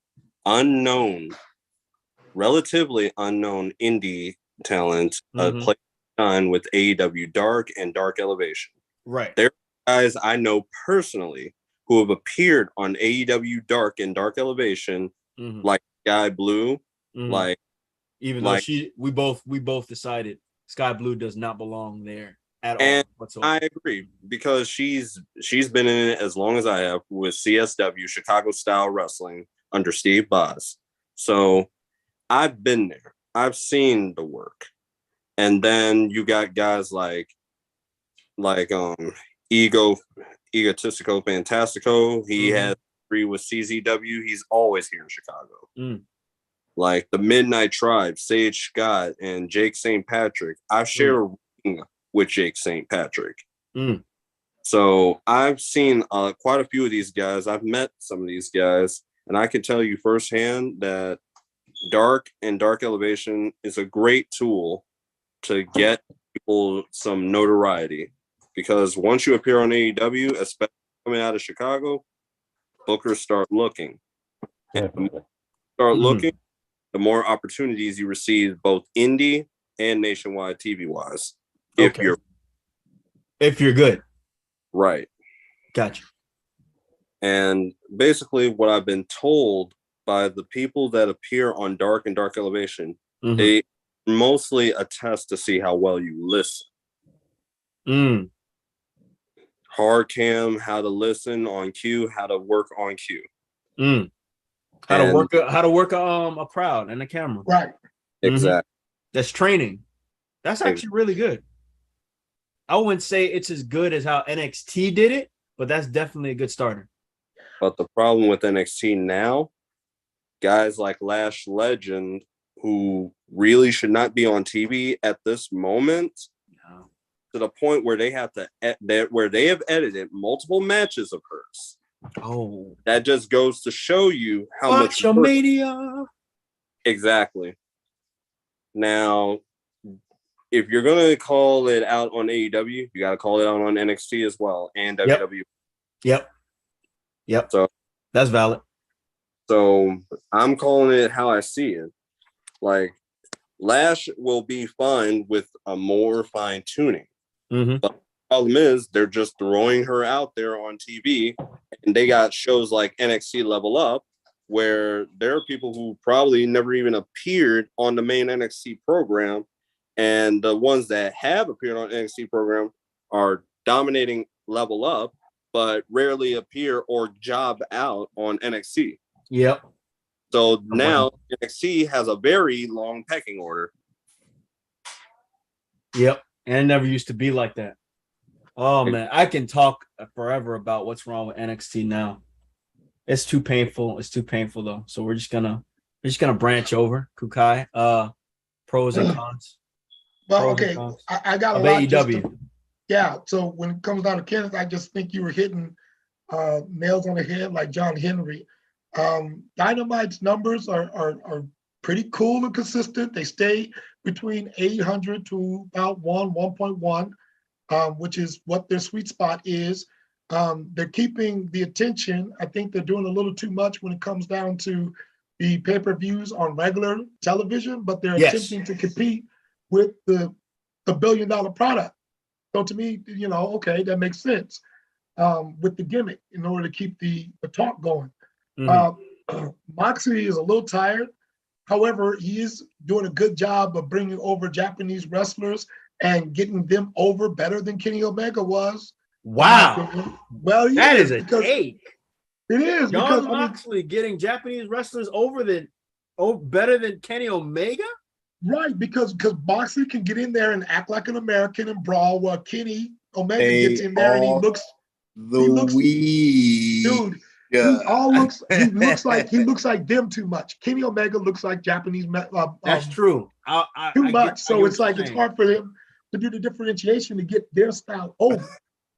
relatively unknown indie talent a place to shine with AEW Dark and Dark Elevation. Right. There are guys I know personally who have appeared on AEW Dark and Dark Elevation, like Sky Blue, like even though we both decided Sky Blue does not belong there at all whatsoever. I agree, because she's been in it as long as I have with CSW, Chicago Style Wrestling, under Steve Boz. So I've been there. I've seen the work. And then you got guys like Egotistico Fantastico. He has three with CZW. He's always here in Chicago. Like the Midnight Tribe, Sage Scott, and Jake St. Patrick. I've shared a ring with Jake St. Patrick. So I've seen quite a few of these guys. I've met some of these guys, and I can tell you firsthand that Dark and Dark Elevation is a great tool to get people some notoriety, because once you appear on AEW, especially coming out of Chicago, bookers start looking. And the more you start looking, the more opportunities you receive, both indie and nationwide TV wise. If you're good. Right. Gotcha. And basically what I've been told by the people that appear on Dark and Dark Elevation, they mostly attest to see how well you listen. Hard cam, how to listen on cue, how to work on cue. How to work a crowd and a camera. Right. Exactly. That's training. That's actually really good. I wouldn't say it's as good as how NXT did it, but that's definitely a good starter. But the problem with NXT now, guys like Lash Legend, who really should not be on TV at this moment, to the point where they have edited multiple matches of hers. Oh, that just goes to show you how much mania. Exactly. Now, if you're gonna call it out on AEW, you gotta call it out on NXT as well and WWE. Yep. So that's valid. So I'm calling it how I see it. Like, Lash will be fine with a more fine tuning. But the problem is they're just throwing her out there on TV, and they got shows like NXT Level Up, where there are people who probably never even appeared on the main NXT program, and the ones that have appeared on NXT program are dominating Level Up, but rarely appear or job out on NXT. Yep. So now NXT has a very long pecking order. Yep. And it never used to be like that. Oh man, I can talk forever about what's wrong with NXT now. It's too painful. It's too painful though. So we're just gonna branch over. Kukai. Pros and cons. Well, okay. I got a lot. AEW. Yeah. So when it comes down to Kenneth, I just think you were hitting nails on the head like John Henry. Dynamite's numbers are pretty cool and consistent. They stay between 800 to about 1.1, which is what their sweet spot is. They're keeping the attention. I think they're doing a little too much when it comes down to the pay-per-views on regular television, but they're attempting to compete with the $1 billion product. So to me, okay, that makes sense with the gimmick in order to keep the talk going. Moxley is a little tired. However, he is doing a good job of bringing over Japanese wrestlers and getting them over better than Kenny Omega was. Wow. Well, he that is a because take. it is John because Moxley getting Japanese wrestlers better than Kenny Omega? Right, because Moxley can get in there and act like an American and brawl, while Kenny Omega gets in there and he looks, dude. Yeah. He looks like them too much. Kenny Omega looks like Japanese. That's true. Too much. So it's like it's hard for him to do the differentiation to get their style over,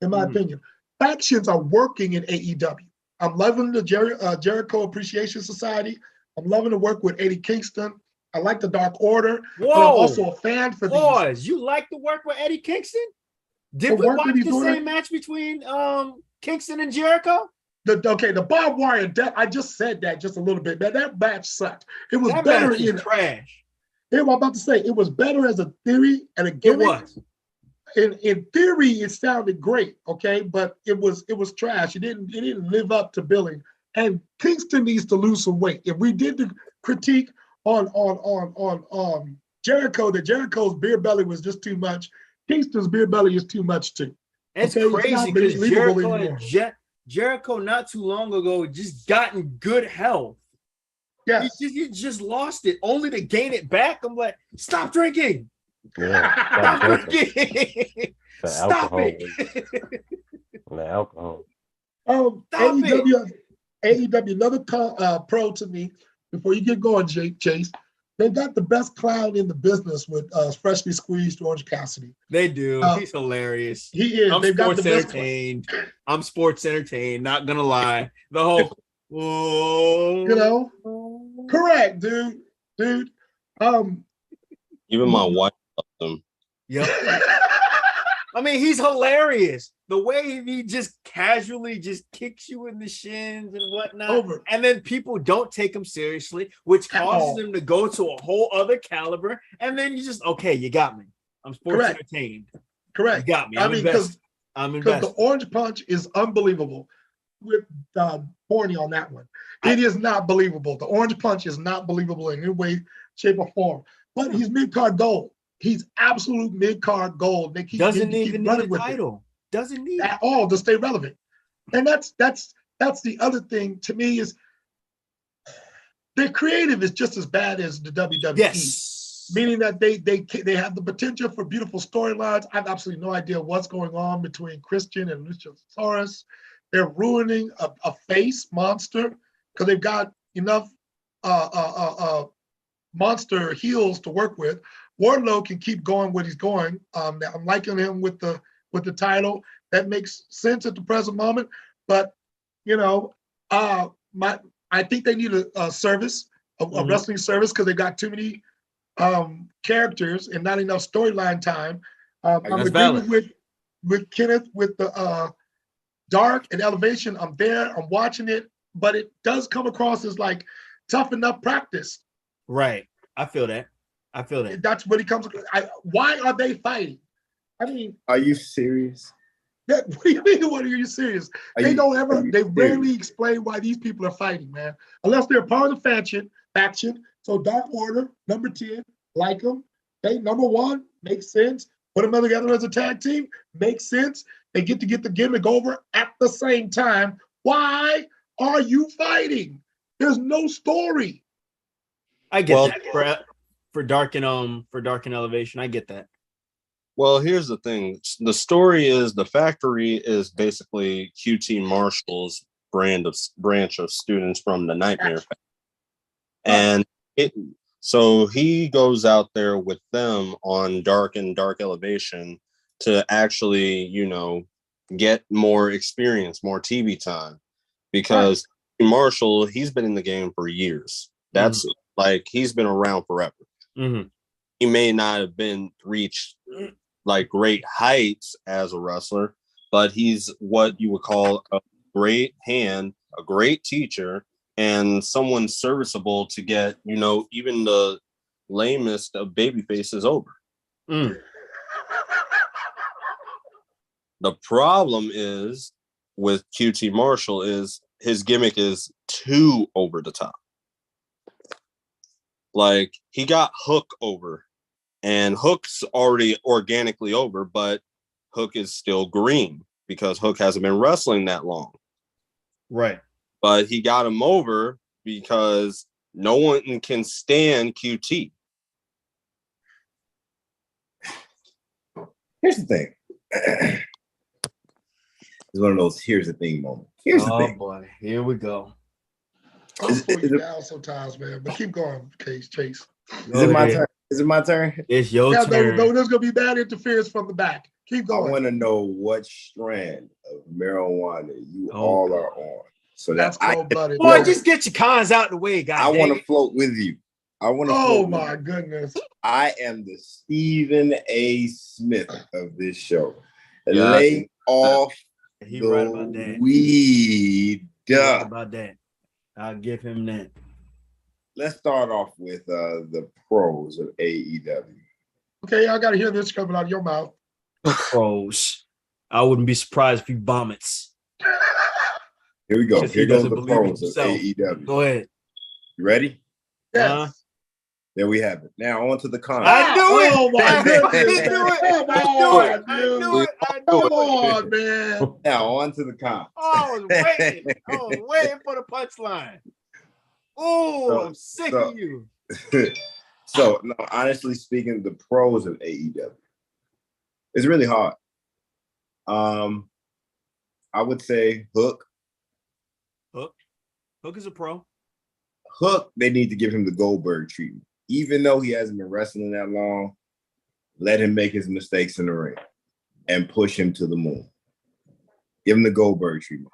in my opinion. Factions are working in AEW. I'm loving the Jericho Appreciation Society. I'm loving to work with Eddie Kingston. I like the Dark Order. Whoa. But I'm also a fan for these. You like to work with Eddie Kingston? Did we watch the same match between Kingston and Jericho? The barbed wire death. I just said that just a little bit, man. That match sucked. It was better in trash. I'm about to say it was better as a theory and a gimmick. It was. In theory, it sounded great, okay, but it was trash. It didn't live up to billing. And Kingston needs to lose some weight. If we did the critique on Jericho, that Jericho's beer belly was just too much, Kingston's beer belly is too much too. It's crazy because Jericho not too long ago just gotten good health. Yeah, he just lost it only to gain it back. I'm like, stop drinking. Yeah, stop drinking. Stop it. The alcohol. AEW, another pro to me before you get going, Chase. They got the best clown in the business with freshly squeezed Orange Cassidy. They do. He's hilarious. He is. I'm sports entertained. Not gonna lie. The whole, correct, dude. Even my wife loves him. Yep. I mean, he's hilarious. The way he just casually just kicks you in the shins and whatnot. And then people don't take him seriously, which causes him to go to a whole other caliber. And then you just, okay, you got me. I'm sports entertained. Correct. You got me. I'm invested. Because the Orange Punch is unbelievable. With Horny on that one. It is not believable. The Orange Punch is not believable in any way, shape, or form. But he's mid-card gold. He's absolute mid-card gold. They keep doesn't even need a title. Doesn't need at all to stay relevant. And that's the other thing to me is their creative is just as bad as the WWE. Yes. Meaning that they have the potential for beautiful storylines. I have absolutely no idea what's going on between Christian and Luchasaurus. They're ruining a face monster because they've got enough monster heels to work with. Wardlow can keep going what he's going. I'm liking him with the title. That makes sense at the present moment. But I think they need a service, a wrestling service, because they got too many characters and not enough storyline time. I'm agreeing with Kenneth with the Dark and Elevation. I'm there. I'm watching it, but it does come across as like tough enough practice. Right. I feel that. That's what he comes. Why are they fighting? I mean, are you serious? What do you mean? What are you serious? They rarely explain why these people are fighting, man. Unless they're part of the faction. So Dark Order, number 10, like them. They number 1, makes sense. Put them together as a tag team, makes sense. They get the gimmick over at the same time. Why are you fighting? There's no story. I get that for Dark and Elevation. I get that. Well, here's the thing. The story is the factory is basically QT Marshall's branch of students from the Nightmare Factory. And so he goes out there with them on Dark and Dark Elevation to actually, get more experience, more TV time. Because Marshall, he's been in the game for years. That's like he's been around forever. Mm-hmm. He may not have reached like great heights as a wrestler, but he's what you would call a great hand, a great teacher, and someone serviceable to get, even the lamest of baby faces over. The problem is with QT Marshall is his gimmick is too over the top. Like, he got Hook over, and Hook's already organically over, but Hook is still green because Hook hasn't been wrestling that long. Right. But he got him over because no one can stand QT. Here's the thing. It's one of those here's the thing moments. Here's the thing. Oh boy, here we go. I'll pull you down sometimes, man. But keep going, Chase. Is it my turn? Is it my turn? It's your turn. No, there's gonna be bad interference from the back. Keep going. I want to know what strand of marijuana you all are on. So that's cold-blooded. Boy, just get your cons out the way, guys. I want to float with you. Oh my goodness. I am the Stephen A. Smith of this show. Lay off He right about that. weed. Right about that. I'll give him that. Let's start off with the pros of AEW. Okay, I gotta hear this coming out of your mouth. Pros. I wouldn't be surprised if he vomits. Here we go. Here goes the pros of AEW. Go ahead. You ready? Yes. There we have it. Now on to the cons. I knew it. Oh my goodness. Come on, man. Now on to the cons. Oh, I was waiting for the punchline. Oh, I'm sick of you. So, no, honestly speaking, the pros of AEW, it's really hard. I would say Hook. Hook is a pro. Hook, they need to give him the Goldberg treatment. Even though he hasn't been wrestling that long, let him make his mistakes in the ring and push him to the moon. Give him the Goldberg treatment.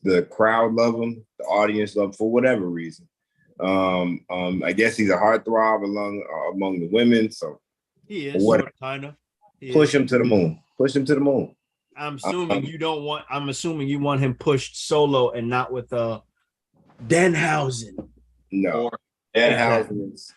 The crowd love him. The audience love him for whatever reason. I guess he's a heartthrob among the women. So he is kind of. Push him to the moon. Push him to the moon. I'm assuming I'm assuming you want him pushed solo and not with Danhausen. No. Danhausen is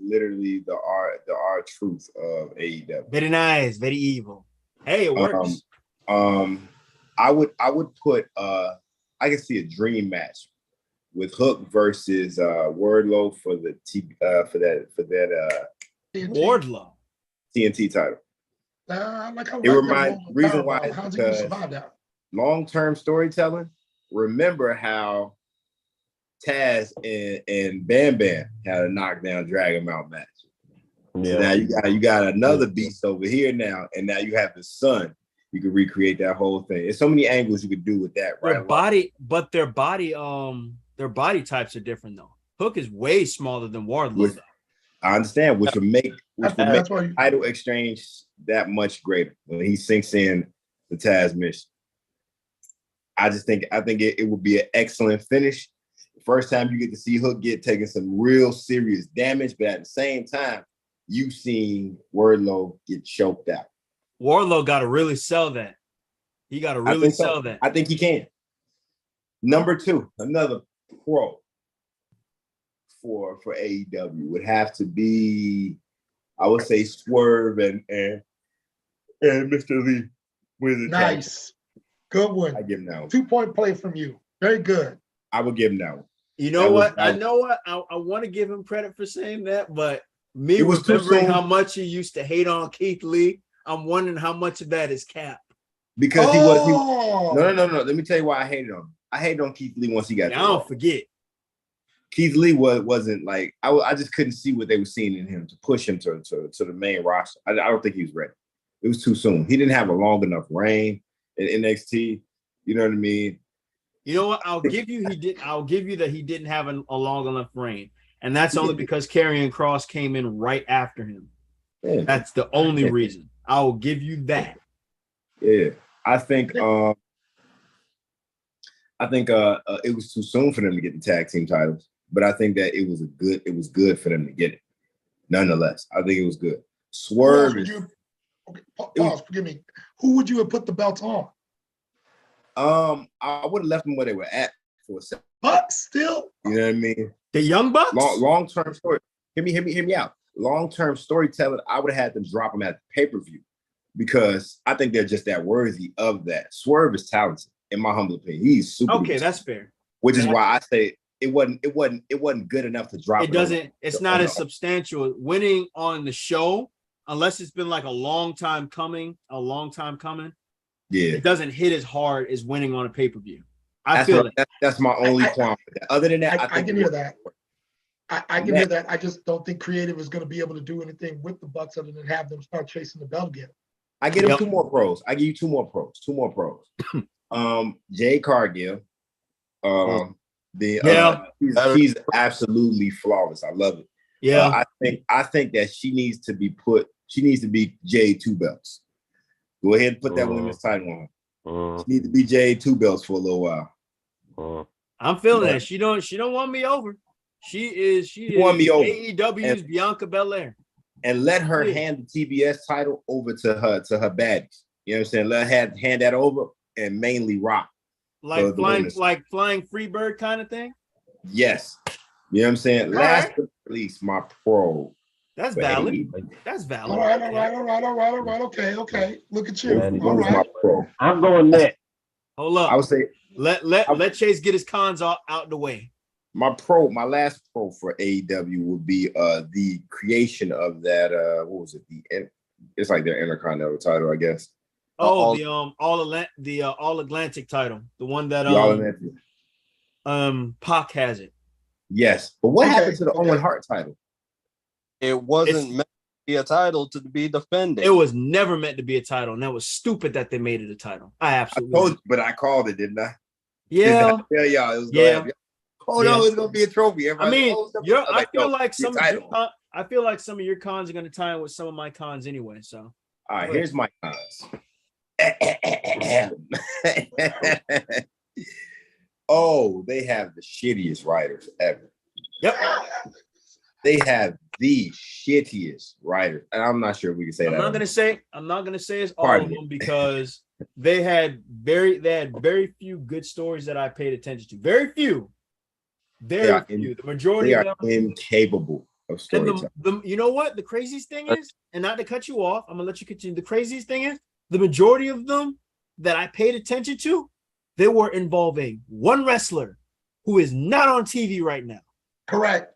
literally the art truth of AEW. Very nice, very evil. Hey, it works. I would put I can see a dream match with Hook versus Wardlow for the Wardlow TNT title. Reason why is because long-term storytelling. Remember how Taz and Bam Bam had a knockdown drag him out match. Yeah. So now you got another beast over here now, and now you have the son. You can recreate that whole thing. There's so many angles you could do with that. Their body types are different though. Hook is way smaller than Wardlow. I understand, which would make the title exchange that much greater when he sinks in the Taz mission. I think it would be an excellent finish. The first time you get to see Hook taking some real serious damage, but at the same time, you've seen Wardlow get choked out. Wardlow got to really sell that. He got to really sell that. I think he can. Number two, another pro for AEW would have to be, I would say, Swerve and Mr. Lee. Nice. Good one. I give him that one. 2-point play from you. Very good. I would give him that one. You know what? I want to give him credit for saying that, but remembering how much he used to hate on Keith Lee, I'm wondering how much of that is cap. Because he was no. Let me tell you why I hated him. I hated on Keith Lee once he got. I don't forget. Keith Lee wasn't like I just couldn't see what they were seeing in him to push him to the main roster. I don't think he was ready. It was too soon. He didn't have a long enough reign in NXT. You know what I mean? You know what? I'll give you that he didn't have a long enough reign, and that's only because Karrion Kross came in right after him. Yeah. That's the only reason. I'll give you that. Yeah, I think it was too soon for them to get the tag team titles, but I think that it was good for them to get it. Nonetheless, I think it was good. Swerve. Forgive me. Who would you have put the belts on? I would have left them where they were at for a second. But still, you know what I mean? The Young Bucks. Long-term story. Hear me out. Long-term storytelling. I would have had them drop them at the pay-per-view because I think they're just that worthy of that. Swerve is talented, in my humble opinion. He's super. Okay, that's fair. Which is why I say it wasn't good enough to drop. It doesn't. It's not as substantial. Winning on the show, unless it's been like a long time coming. Yeah, it doesn't hit as hard as winning on a pay-per-view. I feel it. That's my only qualm with that. Other than that, I can hear that. I can hear that. I just don't think creative is going to be able to do anything with the Bucks other than have them start chasing the belt again. I get him 2 more pros. I give you 2 more pros. 2 more pros. Jade Cargill. She's absolutely flawless. I love it. Yeah. I think that she needs to be Jade 2 belts. Go ahead and put that women's title on her. She needs to be Jade 2 belts for a little while. I'm feeling that. She don't want me over. She won me over. AEW's Bianca Belair. And let her hand the TBS title over to her baddies. You know what I'm saying? Let her hand that over and mainly rock. Like flying free bird kind of thing? Yes. You know what I'm saying? Last but not least, my pro. That's valid. That's valid. All right. Okay. Look at you. All right. My pro. I'm going next. Hold up. I would say let Chase get his cons out the way. My last pro for AEW would be the creation of that what was it? It's like their Intercontinental title, I guess. All Atlantic title, the one that Pac has it. Yes, but what happened to the Owen Hart title? It wasn't meant to be a title to be defended. It was never meant to be a title, and that was stupid that they made it a title. I told you, but I called it, didn't I? Yeah. Didn't I tell y'all it was no, it's gonna be a trophy. Everybody, I feel like some of your cons are gonna tie in with some of my cons anyway. So, all right, here's my cons. Oh, they have the shittiest writers ever. Yep. They have the shittiest writers. And I'm not sure if we can say that. I'm not gonna say it's all of them because they had very few good stories that I paid attention to. Very few. Very few. The majority of them incapable of storytelling. You know what? The craziest thing is, and not to cut you off, I'm gonna let you continue. The craziest thing is the majority of them that I paid attention to, they were involving one wrestler who is not on TV right now. Correct.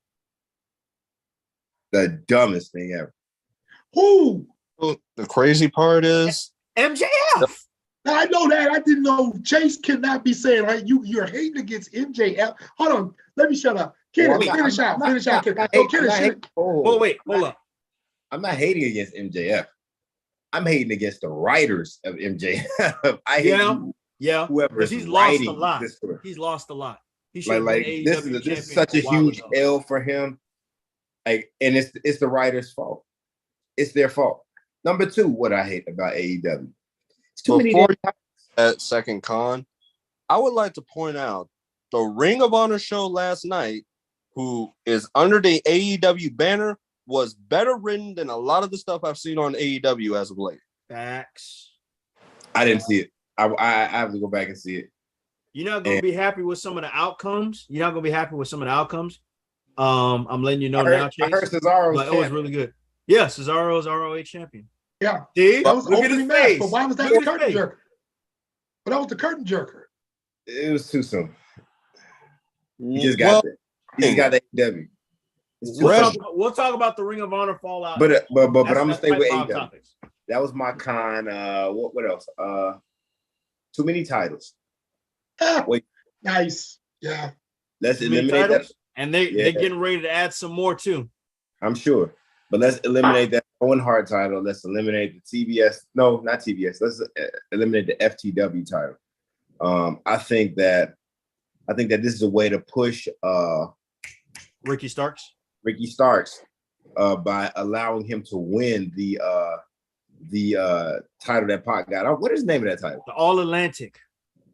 The dumbest thing ever. Who? The crazy part is MJF. I know that. I didn't know. Chase cannot be saying, right? You're hating against MJF. Hold on. Let me shut up. Kenneth, finish out. Wait, hold up. I'm not hating against MJF. I'm hating against the writers of MJF. I hate whoever's he's lost a lot. This story. He's lost a lot. He should this is such a huge L for him. Like, and it's the writer's fault. It's their fault. Number 2, what I hate about AEW. It's too many. That second con, I would like to point out the Ring of Honor show last night, who is under the AEW banner, was better written than a lot of the stuff I've seen on AEW as of late. Facts. I didn't see it. I have to go back and see it. You're not gonna be happy with some of the outcomes. I'm letting you know now, Chase. I heard Cesaro, but it was really good. Yeah, Cesaro's ROH champion. Yeah. See? That was opening match, but why was that the curtain jerker? But that was the curtain jerker. It was too soon. He just got it. He got AEW. We'll talk about the Ring of Honor fallout. But I'm gonna stay with AEW. That was my con. What else? Too many titles. Wait. Nice. Yeah. Let's eliminate that. And they're getting ready to add some more too. I'm sure. But let's eliminate that Owen Hart title. Let's eliminate the TBS. No, not TBS. Let's eliminate the FTW title. I think that this is a way to push Ricky Starks by allowing him to win the title that Pac got. What is the name of that title? The All Atlantic.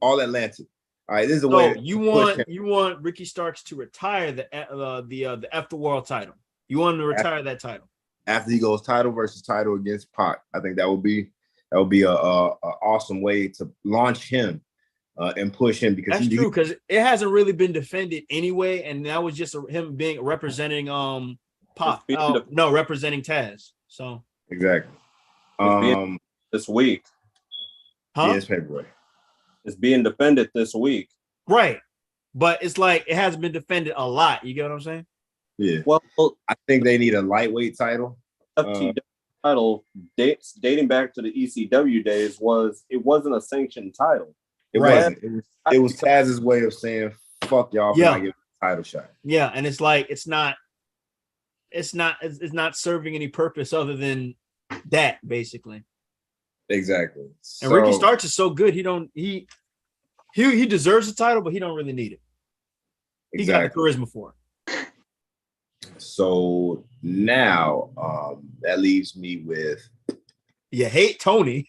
All Atlantic. All right, this is a way. You want Ricky Starks to retire the F the World title. You want him to retire that title after he goes title versus title against Pac. I think that would be a awesome way to launch him and push him, because that's true, because it hasn't really been defended anyway, and that was just him being representing Pac. No, representing Taz. So exactly. This week. Huh? Yeah, it's February. It's being defended this week. Right. but it's like it hasn't been defended a lot. You get what I'm saying? Yeah. Well, I think they need a lightweight title. FTW title dating back to the ECW days wasn't a sanctioned title. It wasn't. It was Taz's way of saying fuck y'all for not giving a title shot. Yeah, and it's like it's not serving any purpose other than that, basically. Exactly. And Ricky Starks is so good. He deserves the title, but he don't really need it. He got the charisma for it. So now that leaves me with you hate Tony.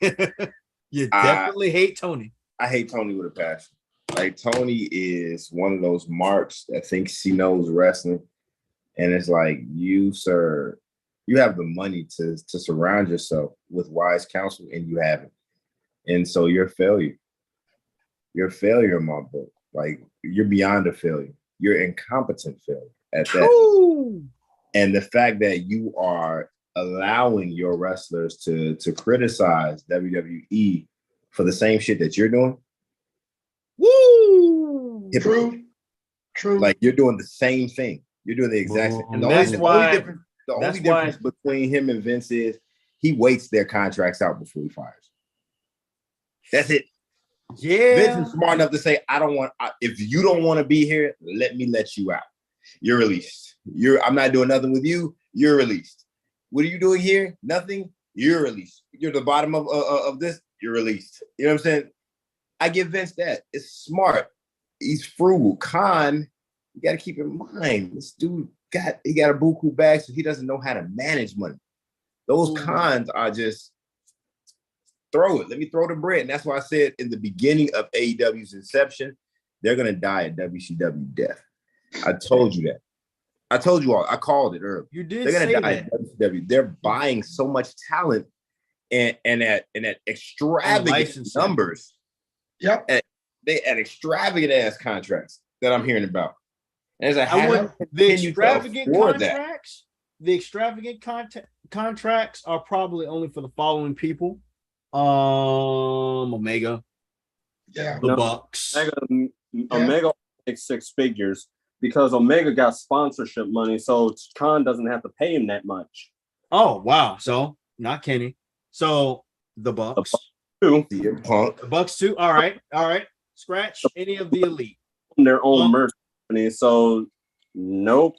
You definitely hate Tony. I hate Tony with a passion. Like Tony is one of those marks that thinks he knows wrestling. And it's like, you, sir, you have the money to surround yourself with wise counsel, and you haven't. And so you're a failure. You're a failure in my book. Like, you're beyond a failure. You're incompetent failure at that. Ooh. And the fact that you are allowing your wrestlers to criticize WWE for the same shit that you're doing. Woo! True. Like, you're doing the same thing. You're doing the exact same. And the only difference between him and Vince is he waits their contracts out before he fires. That's it. Yeah. Vince is smart enough to say, if you don't want to be here, let me let you out. You're released. I'm not doing nothing with you. You're released. What are you doing here? Nothing. You're released. You're the bottom of this. You're released. You know what I'm saying? I give Vince that. It's smart. He's frugal. Khan, you got to keep in mind, this dude got a buku bag, so he doesn't know how to manage money. Those cons are just throw it. Let me throw the bread. And that's why I said in the beginning of AEW's inception, they're going to die at WCW death. I told you that. I told you all. I called it earlier. You did. They're going to die at WCW. They're buying so much talent and at extravagant numbers. Yep. At extravagant ass contracts that I'm hearing about. And as the extravagant contracts, the extravagant contracts are probably only for the following people. Omega. Yeah. The Bucks. Omega makes six figures because Omega got sponsorship money, so Khan doesn't have to pay him that much. Oh, wow. So not Kenny. So the Bucks. The Bucks too. All right. Scratch any of the elite. Their own merch company. So nope.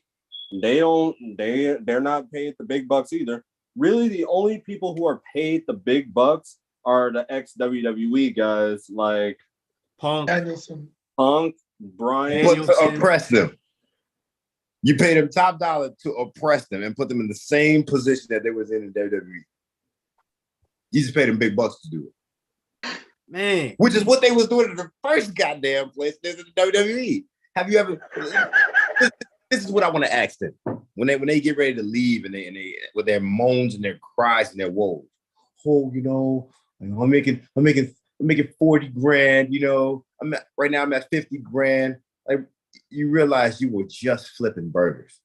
They don't. They're not paid the big bucks either. Really, the only people who are paid the big bucks are the ex-WWE guys like Punk, Brian. But to oppress them. You paid them top dollar to oppress them and put them in the same position that they was in WWE. You just paid them big bucks to do it. Man. Which is what they was doing in the first goddamn place. There's the WWE. Have you ever? This is what I want to ask them when they get ready to leave and they with their moans and their cries and their woes. Oh, I'm making 40 grand. Right now I'm at 50 grand. Like, you realize you were just flipping burgers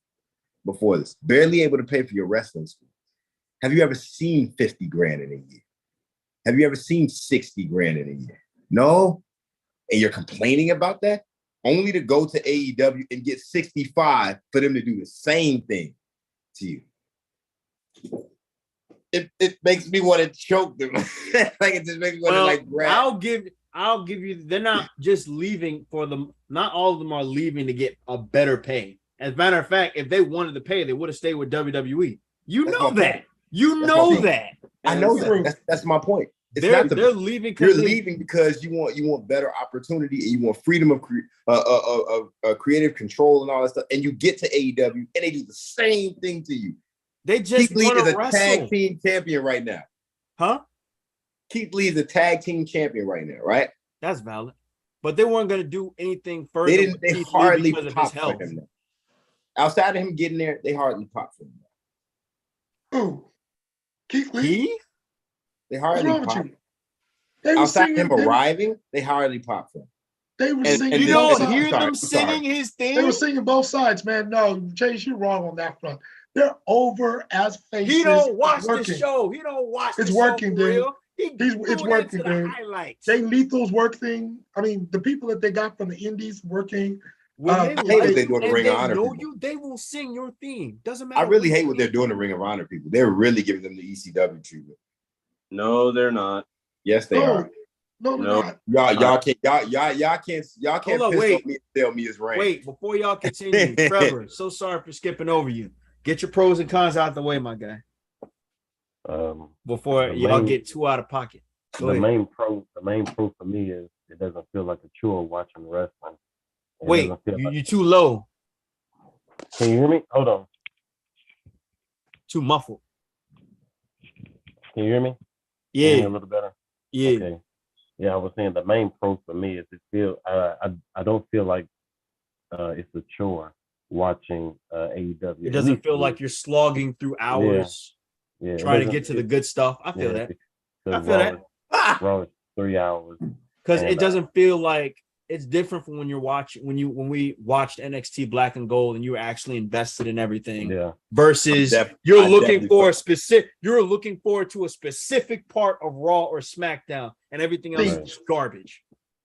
before this, barely able to pay for your wrestling school. Have you ever seen 50 grand in a year? Have you ever seen 60 grand in a year? No? And you're complaining about that? Only to go to AEW and get 65 for them to do the same thing to you. It makes me want to choke them. Like, it just makes me want to grab. I'll give you, they're not just leaving not all of them are leaving to get a better pay. As a matter of fact, if they wanted to pay, they would have stayed with WWE. You know that. You know that. I know that. That's my point. They're leaving. You're leaving because you want better opportunity and you want freedom of creative control and all that stuff. And you get to AEW and they do the same thing to you. They just Keith Lee is a tag team champion right now. Huh? Keith Lee is a tag team champion right now, right? That's valid. But they weren't going to do anything further. They hardly popped for him now. Outside of him getting there, they hardly popped for him. Who? Keith Lee? They hardly popped. Outside of him arriving, they hardly popped for him. They were singing. You don't hear them singing his thing? They were singing both sides, man. No, Chase, you're wrong on that front. They're over as faces. He don't watch the show. He don't watch the show. It's working, dude. It's working, man. Highlights. Jay Lethal's work thing. I mean, the people that they got from the Indies working. When they hate what they're doing to Ring of Honor people. They will sing your theme. Doesn't matter. I really hate what they're doing to Ring of Honor people. They're really giving them the ECW treatment. No, they're not. Yes, they are. No, they're not. Y'all can't on, piss on me and tell me it's rain. Wait, before y'all continue, Trevor, so sorry for skipping over you. Get your pros and cons out the way, my guy. Before y'all get too out of pocket. The main pro for me is it doesn't feel like a chore watching wrestling. Wait, you too low. Can you hear me? Hold on. Too muffled. Can you hear me? Yeah. Can you hear me a little better. Yeah. Okay. Yeah, I was saying the main pro for me is I don't feel like it's a chore watching AEW. It doesn't feel like you're slogging through hours trying to get to the good stuff. I feel that. I feel that. Raw is 3 hours. Because it doesn't feel like it's different from when we watched NXT Black and Gold and you were actually invested in everything. Yeah. Versus you're looking forward to a specific part of Raw or SmackDown and everything else is garbage.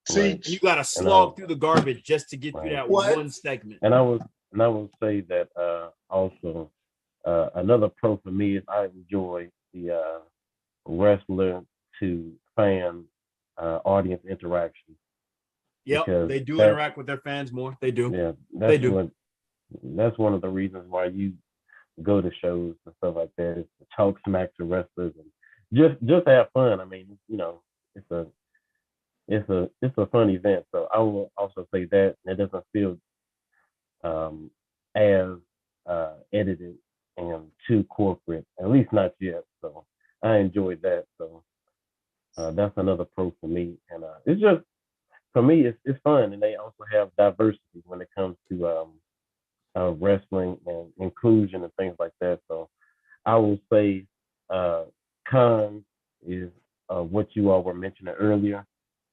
See, you gotta slog through the garbage just to get through that one segment. And I will say that also another pro for me is I enjoy the wrestler to fan audience interaction. Yep, they do interact with their fans more. They do. Yeah, they do. That's one of the reasons why you go to shows and stuff like that, is to talk smack to wrestlers and just have fun. I mean, it's a fun event. So I will also say that it doesn't feel as edited and too corporate, at least not yet. So I enjoyed that. So that's another pro for me. And it's just, for me, it's fun. And they also have diversity when it comes to wrestling and inclusion and things like that. So I will say cons is what you all were mentioning earlier.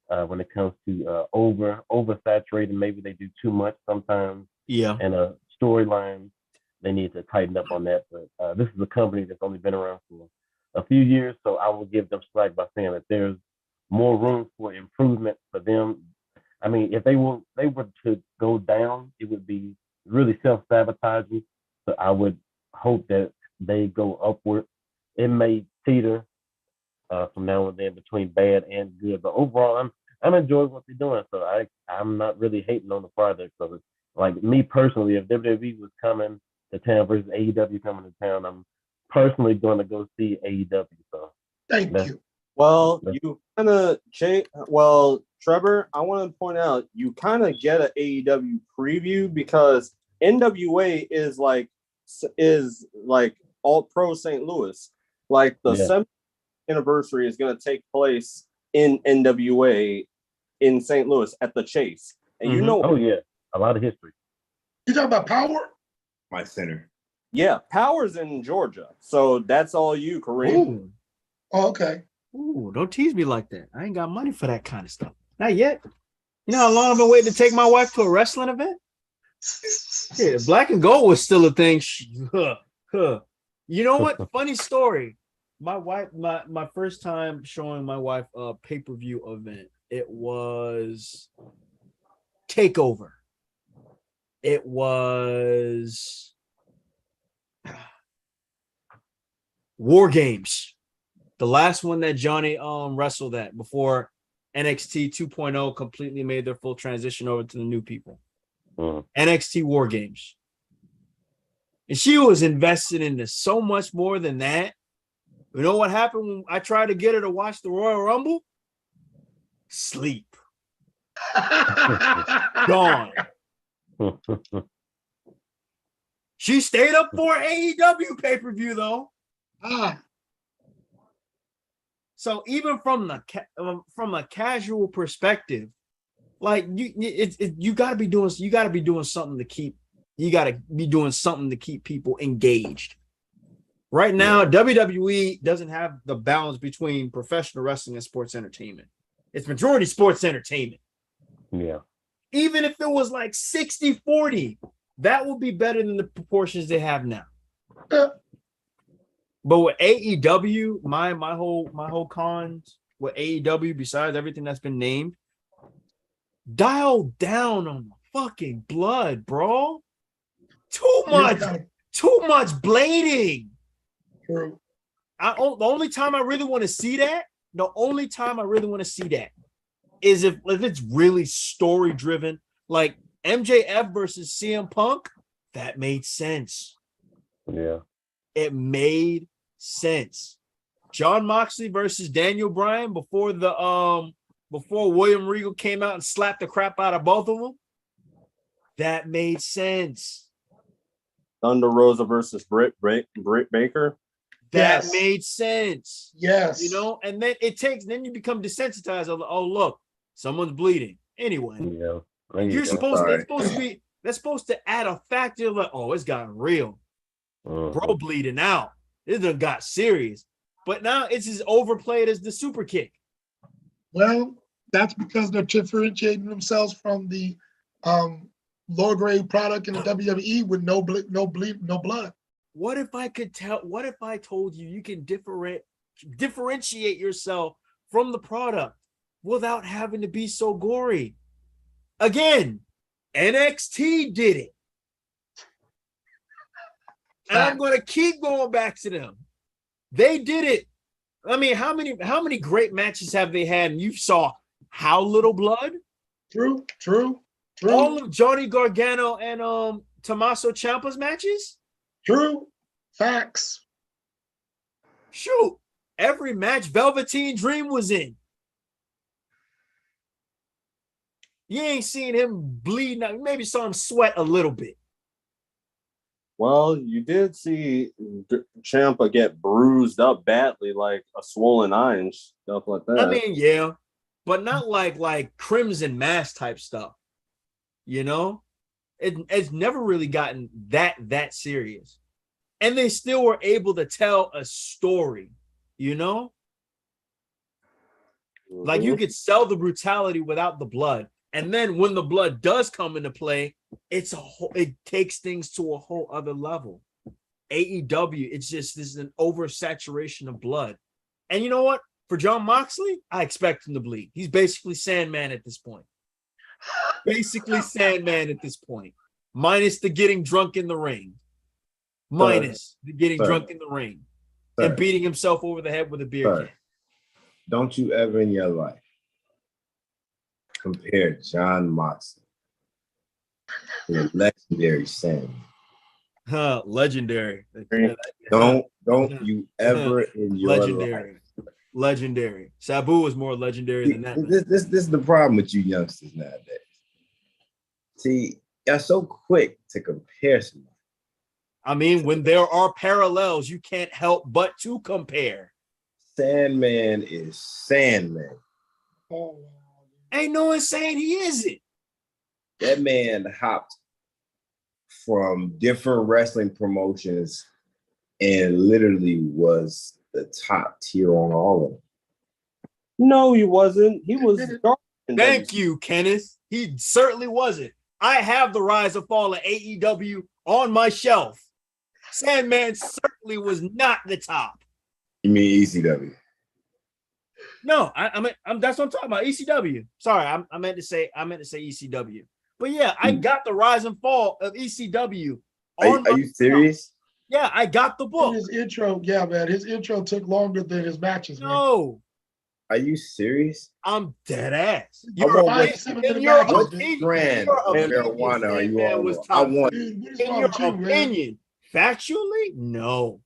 When it comes to oversaturated, maybe they do too much sometimes. Yeah. And a storyline, they need to tighten up on that. But this is a company that's only been around for a few years, so I will give them slack by saying that there's more room for improvement for them. I mean, if they were to go down, it would be really self-sabotaging. So I would hope that they go upward. It may teeter from now and then between bad and good, but overall, I'm enjoying what they're doing. So I'm not really hating on the project. So like me personally, if WWE was coming to town versus AEW coming to town, I'm personally going to go see AEW. So thank you. Well, you kind of Trevor, I want to point out you kind of get an AEW preview because NWA is like All Pro St. Louis. Like the 7th anniversary is going to take place in NWA in St. Louis at the Chase, and you know, a lot of history. You talking about Power? My center. Yeah, Power's in Georgia, so that's all you, Kareem. Ooh. Oh, okay. Ooh, don't tease me like that. I ain't got money for that kind of stuff. Not yet. You know how long I've been waiting to take my wife to a wrestling event? Yeah, Black and Gold was still a thing. You know what? Funny story. My wife, my first time showing my wife a pay-per-view event, it was TakeOver. It was War Games. The last one that Johnny wrestled at before NXT 2.0 completely made their full transition over to the new people. NXT War Games. And she was invested into so much more than that. You know what happened when I tried to get her to watch the Royal Rumble? Sleep. Gone. She stayed up for AEW pay-per-view though. So even from a casual perspective, like you got to be doing something to keep people engaged. Right now, WWE doesn't have the balance between professional wrestling and sports entertainment. It's majority sports entertainment. Yeah. Even if it was like 60-40, that would be better than the proportions they have now. But with AEW, my whole cons with AEW, besides everything that's been named, dial down on the fucking blood, bro. Too much blading. True. The only time I really want to see that, is if it's really story driven, like MJF versus CM Punk. That made sense. Yeah, it made sense. John Moxley versus Daniel Bryan before William Regal came out and slapped the crap out of both of them. That made sense. Thunder Rosa versus Britt Baker. That made sense. Yes. You know, and then you become desensitized of, oh, look, someone's bleeding. Anyway. Yeah. That's supposed to add a factor of like, oh, it's gotten real. Bro bleeding out. It done got serious. But now it's as overplayed as the super kick. Well, that's because they're differentiating themselves from the lower grade product in the WWE with no blood. What if I told you can differentiate yourself from the product without having to be so gory? Again, NXT did it. And I'm going to keep going back to them. They did it. I mean, how many great matches have they had? And you saw how little blood? True. All of Johnny Gargano and Tommaso Ciampa's matches? True. Facts. Shoot. Every match Velveteen Dream was in. You ain't seen him bleed. Now, maybe saw him sweat a little bit. Well, you did see Ciampa get bruised up badly, like a swollen eye and stuff like that. I mean, yeah, but not like Crimson Mask type stuff. You know, it's never really gotten that serious, and they still were able to tell a story. You know, like you could sell the brutality without the blood. And then when the blood does come into play, it takes things to a whole other level. AEW, it's just this is an oversaturation of blood. And you know what? For John Moxley, I expect him to bleed. He's basically Sandman at this point. Minus the getting drunk in the ring. And beating himself over the head with a beer can. Don't you ever in your life compare John Moxley to a legendary Sandman. Legendary. Don't you ever in your life. Legendary. Sabu was more legendary than that. This is the problem with you youngsters nowadays. See, you're so quick to compare somebody. I mean, when there are parallels, you can't help but to compare. Sandman is Sandman. Oh. Ain't no one saying he isn't. That man hopped from different wrestling promotions and literally was the top tier on all of them. No, he wasn't. He was. Thank you, Kenneth. He certainly wasn't. I have the Rise and Fall of AEW on my shelf. Sandman certainly was not the top. You mean ECW? No, I'm that's what I'm talking about. ECW. Sorry, I meant to say ECW. But yeah, I got the Rise and Fall of ECW. Are you serious? Yeah, I got the book. His intro, yeah, man. His intro took longer than his matches. No. Man. Are you serious? I'm dead ass. In your opinion, factually, no.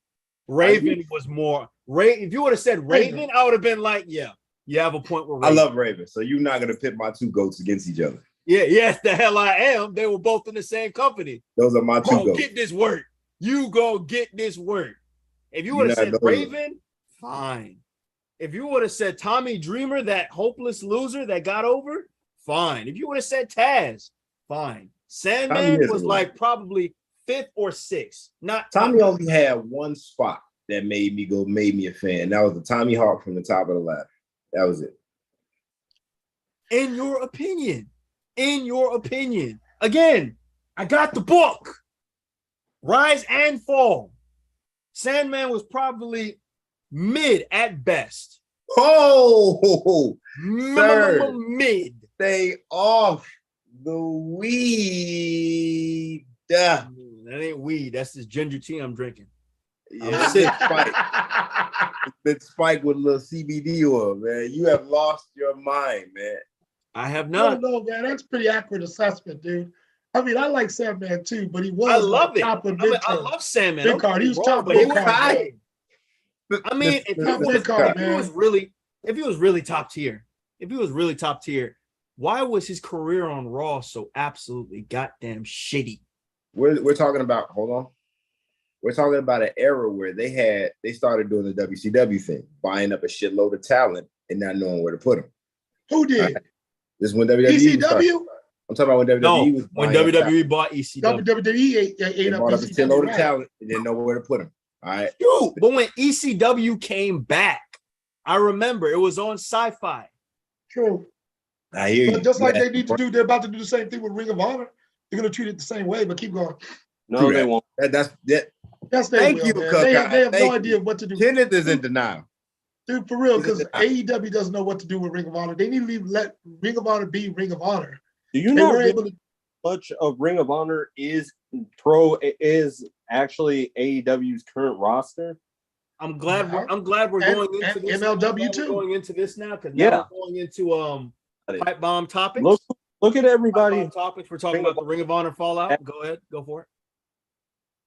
Raven was more. If you would have said Raven, I would have been like, yeah, you have a point with Raven. I love Raven, so you're not gonna pit my two goats against each other. Yeah, yes, the hell I am. They were both in the same company. Those are my two goats. Get this work. You go get this work. If you would have said Raven, fine. If you would have said Tommy Dreamer, that hopeless loser that got over, fine. If you would have said Taz, fine. Sandman was like probably 5th or 6th. Not Tommy only had one spot that made me a fan. That was the Tommy Hawk from the top of the ladder. That was it. In your opinion. Again, I got the book. Rise and Fall. Sandman was probably mid at best. Oh, sir, Mid. stay off the weed. That ain't weed. That's this ginger tea I'm drinking. Yeah, it's been spiked with a little CBD oil, man. You have lost your mind, man. I have not. No, man, that's pretty accurate assessment, dude. I mean, I like Sandman too, but he was I love it. top of I love Sandman. Big card. He was top but big card. I mean, if he was really top tier, why was his career on Raw so absolutely goddamn shitty? We're talking about, hold on. We're talking about an era where they started doing the WCW thing, buying up a shitload of talent and not knowing where to put them. Who did? Right. This is when WWE ECW? I'm talking about when WWE was when WWE bought ECW. WWE ate up bought up a shitload of talent and didn't know where to put them. All right. Dude, but when ECW came back, I remember it was on Sci-Fi. True. I hear you. But just like they need to do, they're about to do the same thing with Ring of Honor. They're going to treat it the same way, but keep going. No, they won't. Yes, thank you, man. They have no idea what to do. Kenneth is in denial. Dude, for real, because AEW doesn't know what to do with Ring of Honor. They need to let Ring of Honor be Ring of Honor. Do you know much of Ring of Honor is actually AEW's current roster? I'm glad we're going into this. MLW too. Going into this now because now we're going into pipe bomb topics. Look at everybody. Topics. We're talking about the Ring of Honor fallout. Go ahead, go for it.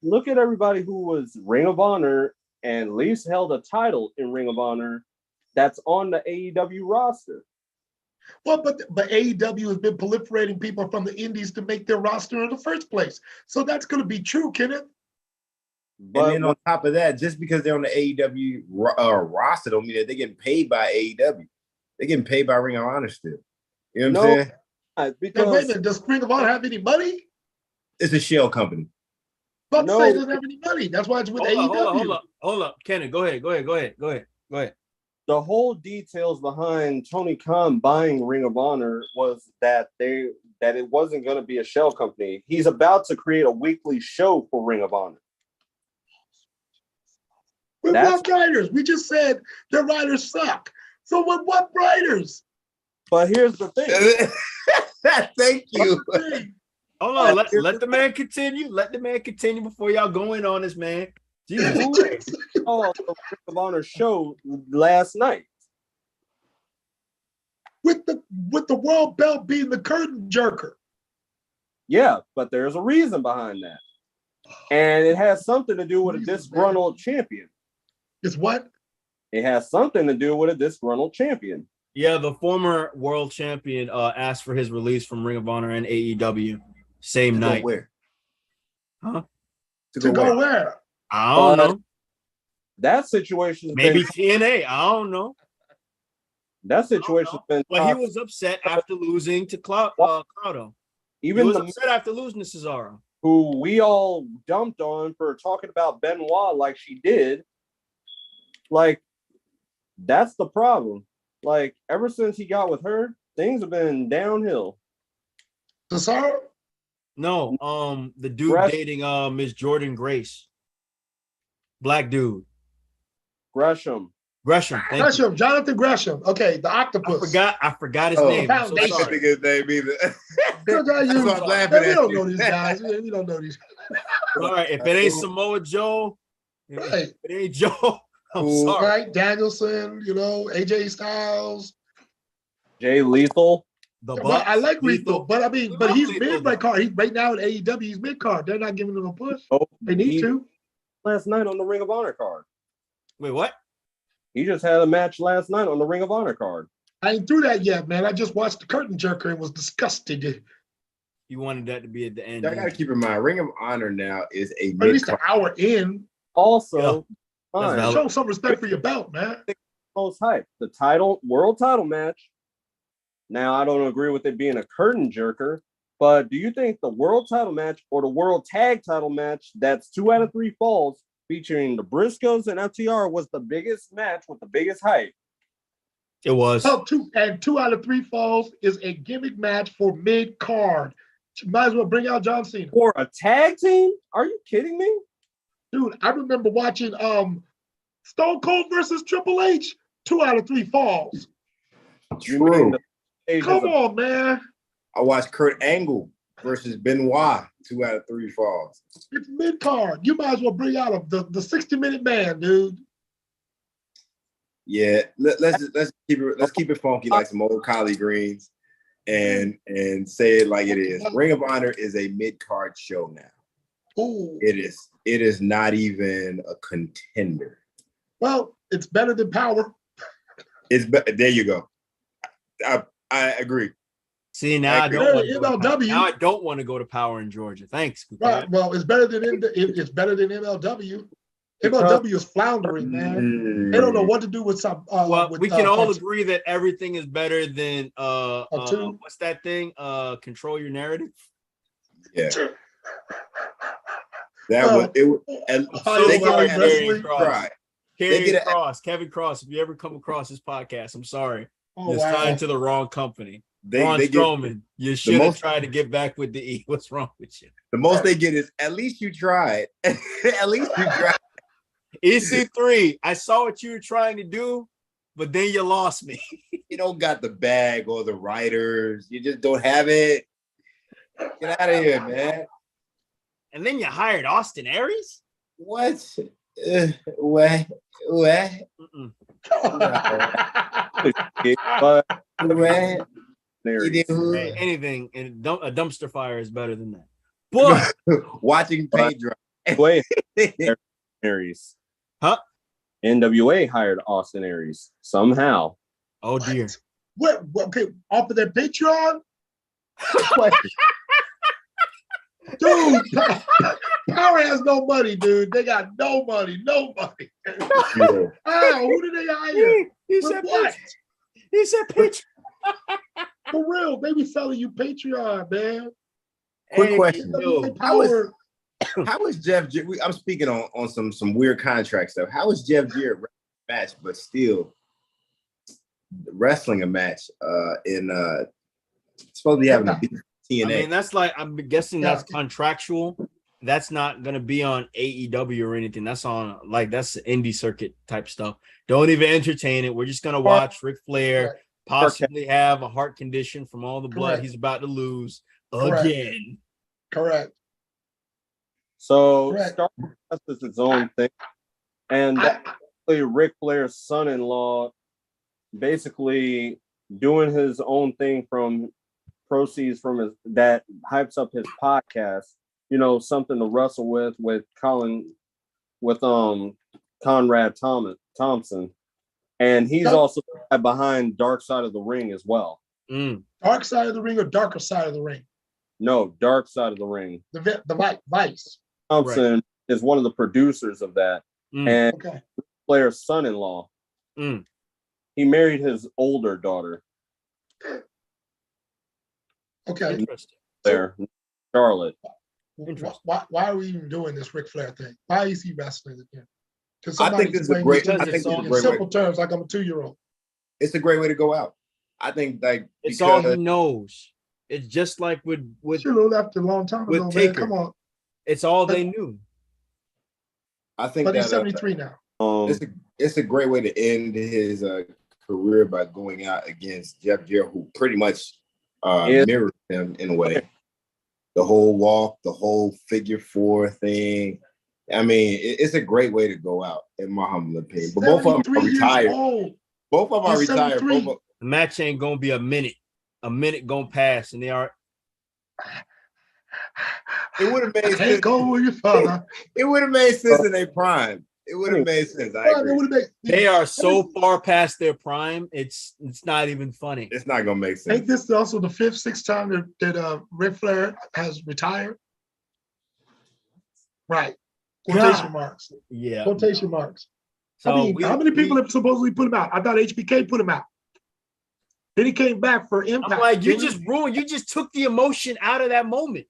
Look at everybody who was Ring of Honor and at least held a title in Ring of Honor that's on the AEW roster. Well, but AEW has been proliferating people from the indies to make their roster in the first place. So that's going to be true, Kenneth. But then on top of that, just because they're on the AEW roster don't mean that they're getting paid by AEW. They're getting paid by Ring of Honor still. You know what I'm saying? Because wait a minute, does Ring of Honor have any money? It's a shell company. But say it doesn't have any money. That's why it's with AEW. Hold up. Kenneth, go ahead. The whole details behind Tony Khan buying Ring of Honor was that it wasn't going to be a shell company. He's about to create a weekly show for Ring of Honor. With what writers? We just said their writers suck. So with what writers? But here's the thing. Thank you. Hold on. Let the man continue. Let the man continue before y'all go in on this, man. Jesus. Oh, the Ring of Honor show last night. With the world belt being the curtain jerker. Yeah, but there's a reason behind that. And it has something to do with a disgruntled champion. It's what? It has something to do with a disgruntled champion. Yeah, the former world champion asked for his release from Ring of Honor and AEW same night. Where? Huh? To go where? I don't know. That situation. Maybe TNA. I don't know. That situation's been. But he was upset after losing to Claudio. He was upset after losing to Cesaro, who we all dumped on for talking about Benoit like she did. Like, that's the problem. Like, ever since he got with her, things have been downhill. Cesaro? No, the dude dating Miss Jordan Grace. Black dude. Gresham. Jonathan Gresham. Okay, the octopus. I forgot his name. I can't think of his name either. We don't know these guys. We don't know these guys. All right, if it ain't Samoa Joe, if it ain't Joe, I'm sorry. Right, Danielson, AJ Styles. Jay Lethal. I like Lethal, but I mean, he's mid card. Right now at AEW, he's mid card. They're not giving him a push. They need to. Last night on the Ring of Honor card. Wait, what? He just had a match last night on the Ring of Honor card. I ain't through that yet, man. I just watched the curtain jerker and was disgusted. You wanted that to be at the end. I gotta keep in mind, Ring of Honor now is at least an hour in. Also, show some respect for your belt, man. Most hype. The world title match. Now, I don't agree with it being a curtain jerker, but do you think the world title match or the world tag title match that's 2 out of 3 falls featuring the Briscoes and FTR was the biggest match with the biggest hype? It was. 2 out of 3 falls is a gimmick match for mid card. Might as well bring out John Cena. For a tag team? Are you kidding me? Dude, I remember watching Stone Cold versus Triple H, 2 out of 3 falls. True. Come on, man. I watched Kurt Angle versus Benoit, 2 out of 3 falls. It's mid-card. You might as well bring out the 60-minute man, dude. Yeah, let's keep it funky like some old collard greens and say it like it is. Ring of Honor is a mid-card show now. Ooh. It is not even a contender. Well, it's better than Power. There you go. I agree. See, now I don't want to MLW. Now I don't want to go to Power in Georgia. Thanks. Right. Well, it's better than MLW. MLW is floundering, man. They don't know what to do with some. We can all agree that everything is better than what's that thing? Control Your Narrative. Yeah. Kevin Cross. If you ever come across this podcast, I'm sorry. You're signed to the wrong company. Braun Strowman, you should have tried to get back with the E. What's wrong with you? The most they get is, at least you tried. At least you tried. EC3, I saw what you were trying to do, but then you lost me. You don't got the bag or the writers. You just don't have it. Get out of here, man. And then you hired Austin Aries? What? What? Anything, and a dumpster fire is better than that. But watching paint dry. Wait, Aries. Huh? NWA hired Austin Aries somehow. Oh dear. What? Okay, off of their Patreon? Dude, Power has no money, dude. They got no money. Oh, who did they hire? He said what? He said Patreon. For real, they be selling you Patreon, man. Quick question. How is Jeff Jarrett? I'm speaking on some weird contract stuff. How is Jeff Jarrett match, but still wrestling a match in supposed to be having a TNA? I mean, that's like, I'm guessing that's contractual. That's not gonna be on AEW or anything. That's on that's indie circuit type stuff. Don't even entertain it. We're just gonna watch Ric Flair possibly have a heart condition from all the blood he's about to lose again. Correct. So Stardust is its own thing, and Ric Flair's son-in-law basically doing his own thing from proceeds from his that hypes up his podcast. You know, something to wrestle with Conrad Thompson, and he's also behind Dark Side of the Ring as well. Dark Side of the Ring or Darker Side of the Ring? No, Dark Side of the Ring. The Vice. Thompson is one of the producers of that, and Flair's son-in-law. He married his older daughter. Okay. Interesting. There, Charlotte. Why are we even doing this Ric Flair thing? Why is he wrestling again? I think this is a great. In simple terms, like I'm a 2-year-old. It's a great way to go out. I think it's all he knows. It's just like with should have left a long time ago, man. Come on. It's all they knew. I think, but he's 73 now. It's a great way to end his career by going out against Jeff Jarrett, who pretty much mirrored him in a way. The whole walk, the whole figure 4 thing. I mean, it's a great way to go out, in my humble opinion. But both of them are retired. Both of them are retired. The match ain't gonna be a minute. A minute gonna pass, and they are. It would have made sense. Go with your father. It would have made sense in their prime. It would have made sense. I agree. They are so far past their prime. It's not even funny. It's not gonna make sense. Ain't this also the 5th, 6th time that Ric Flair has retired? Right. Quotation marks. Yeah. Quotation marks. So I mean, how many people have supposedly put him out? I thought HBK put him out. Then he came back for Impact. I'm like, you just took the emotion out of that moment.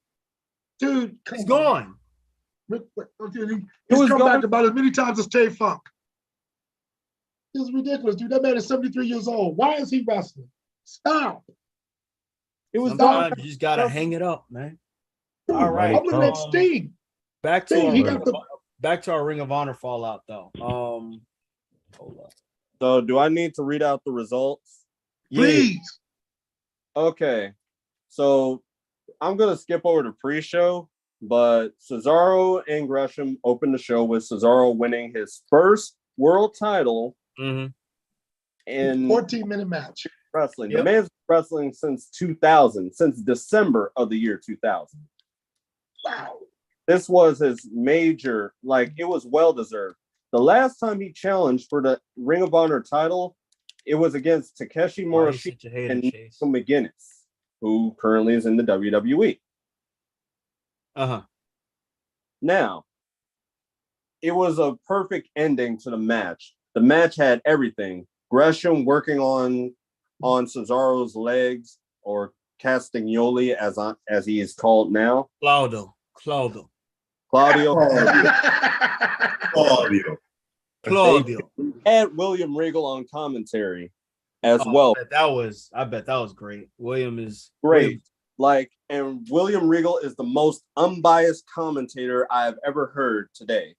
Dude, he's gone. He's come back about as many times as Terry Funk. It's ridiculous, dude. That man is 73 years old. Why is he wrestling? Stop. Sometimes you just gotta hang it up, man. All right. I'm looking at Sting. Back back to our Ring of Honor fallout though. Hold up. So do I need to read out the results? Please. Okay. So I'm gonna skip over to pre-show, but Cesaro and Gresham opened the show with Cesaro winning his first world title in 14-minute match. Wrestling. Yep. The man's wrestling since 2000, since December of the year 2000. Wow. This was his major, it was well-deserved. The last time he challenged for the Ring of Honor title, it was against Takeshi Morishita and Nico McGuinness, who currently is in the WWE. Now, it was a perfect ending to the match. The match had everything. Gresham working on Cesaro's legs, or Castagnoli as he is called now. Claudio. And William Regal on commentary as well. I bet that was great. William is great. And William Regal is the most unbiased commentator I have ever heard today,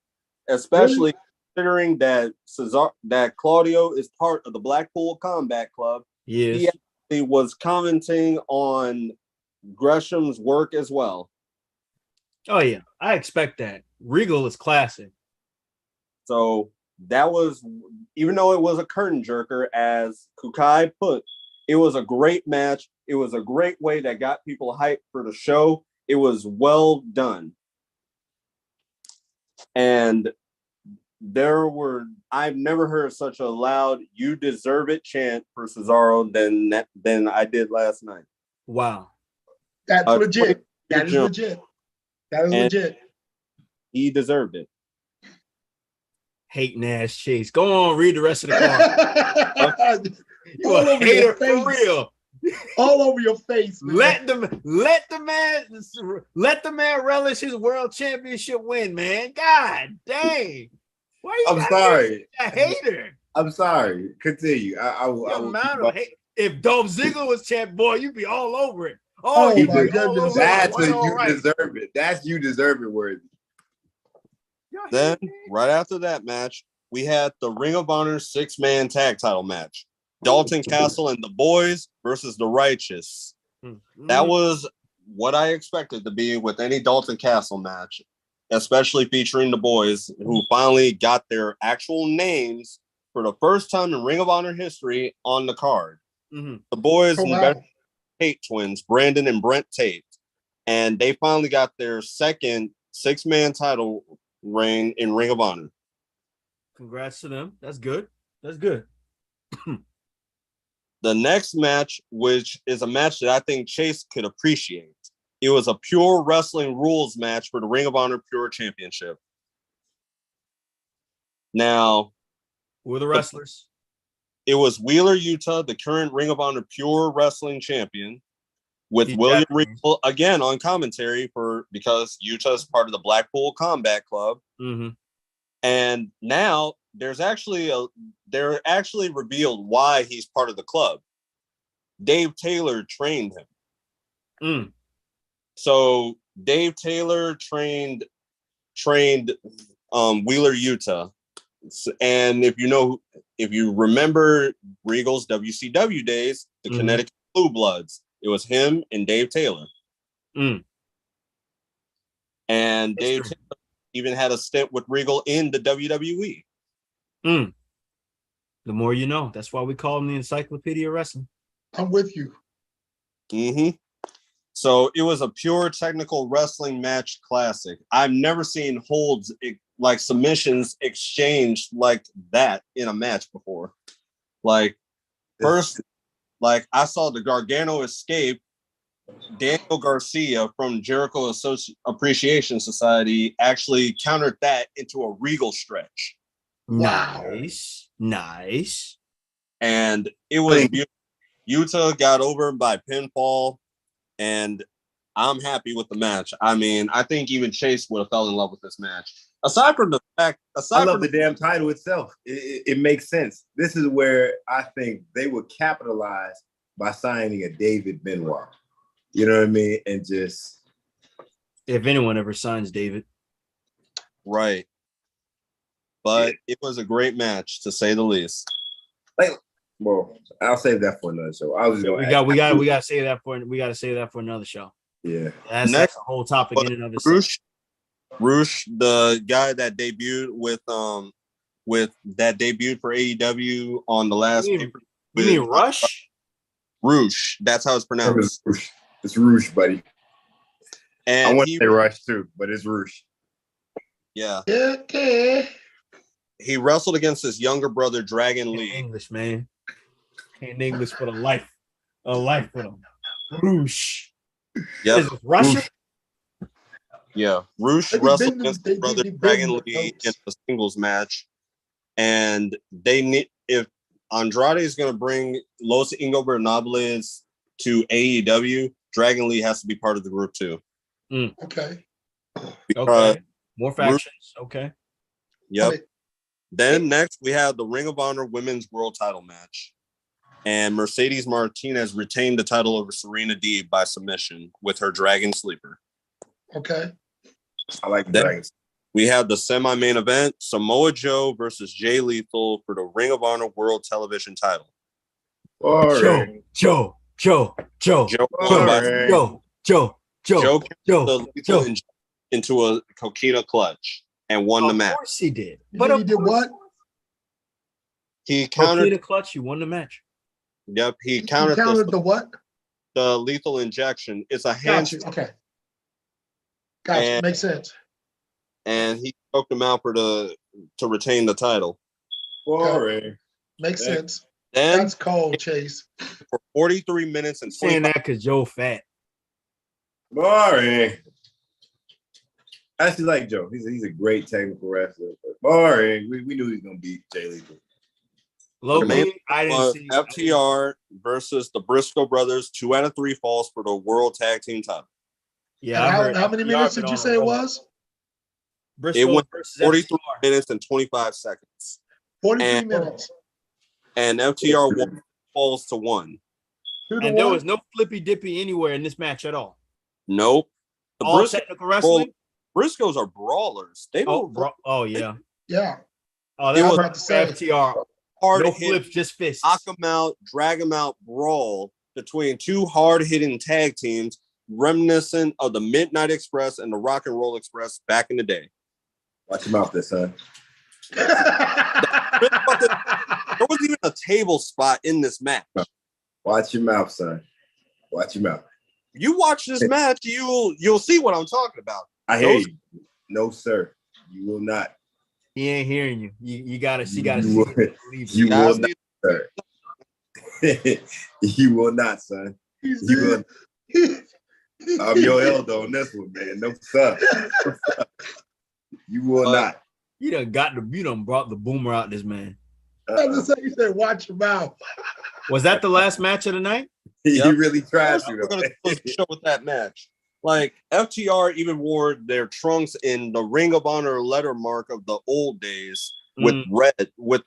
especially considering that Claudio is part of the Blackpool Combat Club. Yes. He actually was commenting on Gresham's work as well. Oh yeah, I expect that. Regal is classic. So that was, even though it was a curtain jerker, as Kukai put, it was a great match. It was a great way that got people hyped for the show. It was well done. And I've never heard such a loud "you deserve it" chant for Cesaro than I did last night. Wow. That's legit. That is legit. That is legit. He deserved it. Hating ass Chase. Go on, read the rest of the card. You a hater for real. All over your face, man. Let the man relish his world championship win, man. God dang. Why you I'm sorry. A hater. I'm sorry. Continue. If Dolph Ziggler was champ, boy, you'd be all over it. Oh my goodness. That's deserve it. That's you deserve it worthy. Then, right after that match, we had the Ring of Honor 6-man tag title match. Dalton Castle and the Boys versus the Righteous. That was what I expected to be with any Dalton Castle match, especially featuring the Boys, who finally got their actual names for the first time in Ring of Honor history on the card. The Boys and Tate twins, Brandon and Brent Tate, and they finally got their second 6-man title reign in Ring of Honor. Congrats to them. That's good. That's good. The next match, which is a match that I think Chase could appreciate, it was a pure wrestling rules match for the Ring of Honor Pure Championship. Now, who were the wrestlers? It was Wheeler Yuta, the current Ring of Honor Pure Wrestling Champion, with William Regal again on commentary because Yuta is part of the Blackpool Combat Club. And now they're actually revealed why he's part of the club. Dave Taylor trained him. So Dave Taylor trained Wheeler Yuta. And if you remember Regal's WCW days, the Connecticut Blue Bloods, it was him and Dave Taylor. And Dave Taylor even had a stint with Regal in the WWE. The more you know. That's why we call him the Encyclopedia of Wrestling. I'm with you. So it was a pure technical wrestling match classic. I've never seen holds like submissions exchanged like that in a match before. First, I saw the Gargano escape. Daniel Garcia from Jericho Appreciation Society actually countered that into a Regal stretch. Nice. And it was beautiful. Yuta got over by pinfall, and I'm happy with the match. I mean, I think even Chase would have fell in love with this match. Aside from the fact, I love the damn title itself. It makes sense. This is where I think they would capitalize by signing a David Benoit. You know what I mean? And just, if anyone ever signs David, right? but it was a great match to say the least. Well, I'll save that for another show. I was just we gotta save that for another show. Yeah. That's a whole topic in and of itself. Roosh, the guy that debuted for AEW on the last You mean Rush? Roosh, that's how it's pronounced. It's Roosh, buddy. And I want to say Rush too, but it's Roosh. Yeah. Okay. He wrestled against his younger brother, Dragon Lee. English, man. In English for the life. A life for them. Roosh. Yep. Is it Russia? Roosh. Yeah. Roosh wrestled against his brother, Dragon Lee, in a singles match. And if Andrade is going to bring Los Ingobernables to AEW, Dragon Lee has to be part of the group too. Okay. Okay. More factions. Okay. Yep. Then next we have the Ring of Honor Women's World Title match. And Mercedes Martinez retained the title over Serena Deeb by submission with her Dragon Sleeper. Okay. I like Dragons. We have the semi-main event, Samoa Joe versus Jay Lethal for the Ring of Honor World Television title. Joe into a coquina clutch and won the match. Of course he did. But he did what? He countered the clutch. He won the match. Yep, he countered the what? The lethal injection. It's a hand. Okay. Gotcha. Makes sense. And he choked him out to retain the title. Boring. Makes sense. Then, that's cold, Chase. For 43 minutes and 20 saying that because Joe fat. Boring. I actually like Joe. He's a great technical wrestler. But boring. We knew he was gonna beat Jay Lethal. Locally, I didn't see FTR versus the Briscoe brothers. 2 out of 3 falls for the World Tag Team title. Yeah, how many minutes did you say it was? Briscoe it went 43 minutes and 25 seconds. 43 minutes. And FTR won, falls to 1. And there was no flippy dippy anywhere in this match at all. Nope. All technical wrestling. Briscoes are brawlers. They don't. Yeah. Yeah. Oh, that was about to say FTR. No flips, just fists. Knock them out, drag them out, brawl between 2 hard-hitting tag teams, reminiscent of the Midnight Express and the Rock and Roll Express back in the day. Watch your mouth there, son. There wasn't even a table spot in this match. Watch your mouth, son. Watch your mouth. You watch this match, you'll see what I'm talking about. I hear you. No, sir. You will not. He ain't hearing you. You gotta see. You will not, sir. You will not, son. You will. I'm your elder on this one, man. No, sir. You will not. You done brought the boomer out this man. You said, watch your mouth. Was that the last match of the night? He really tried to. We're gonna close the show with that match. Like FTR even wore their trunks in the Ring of Honor letter mark of the old days with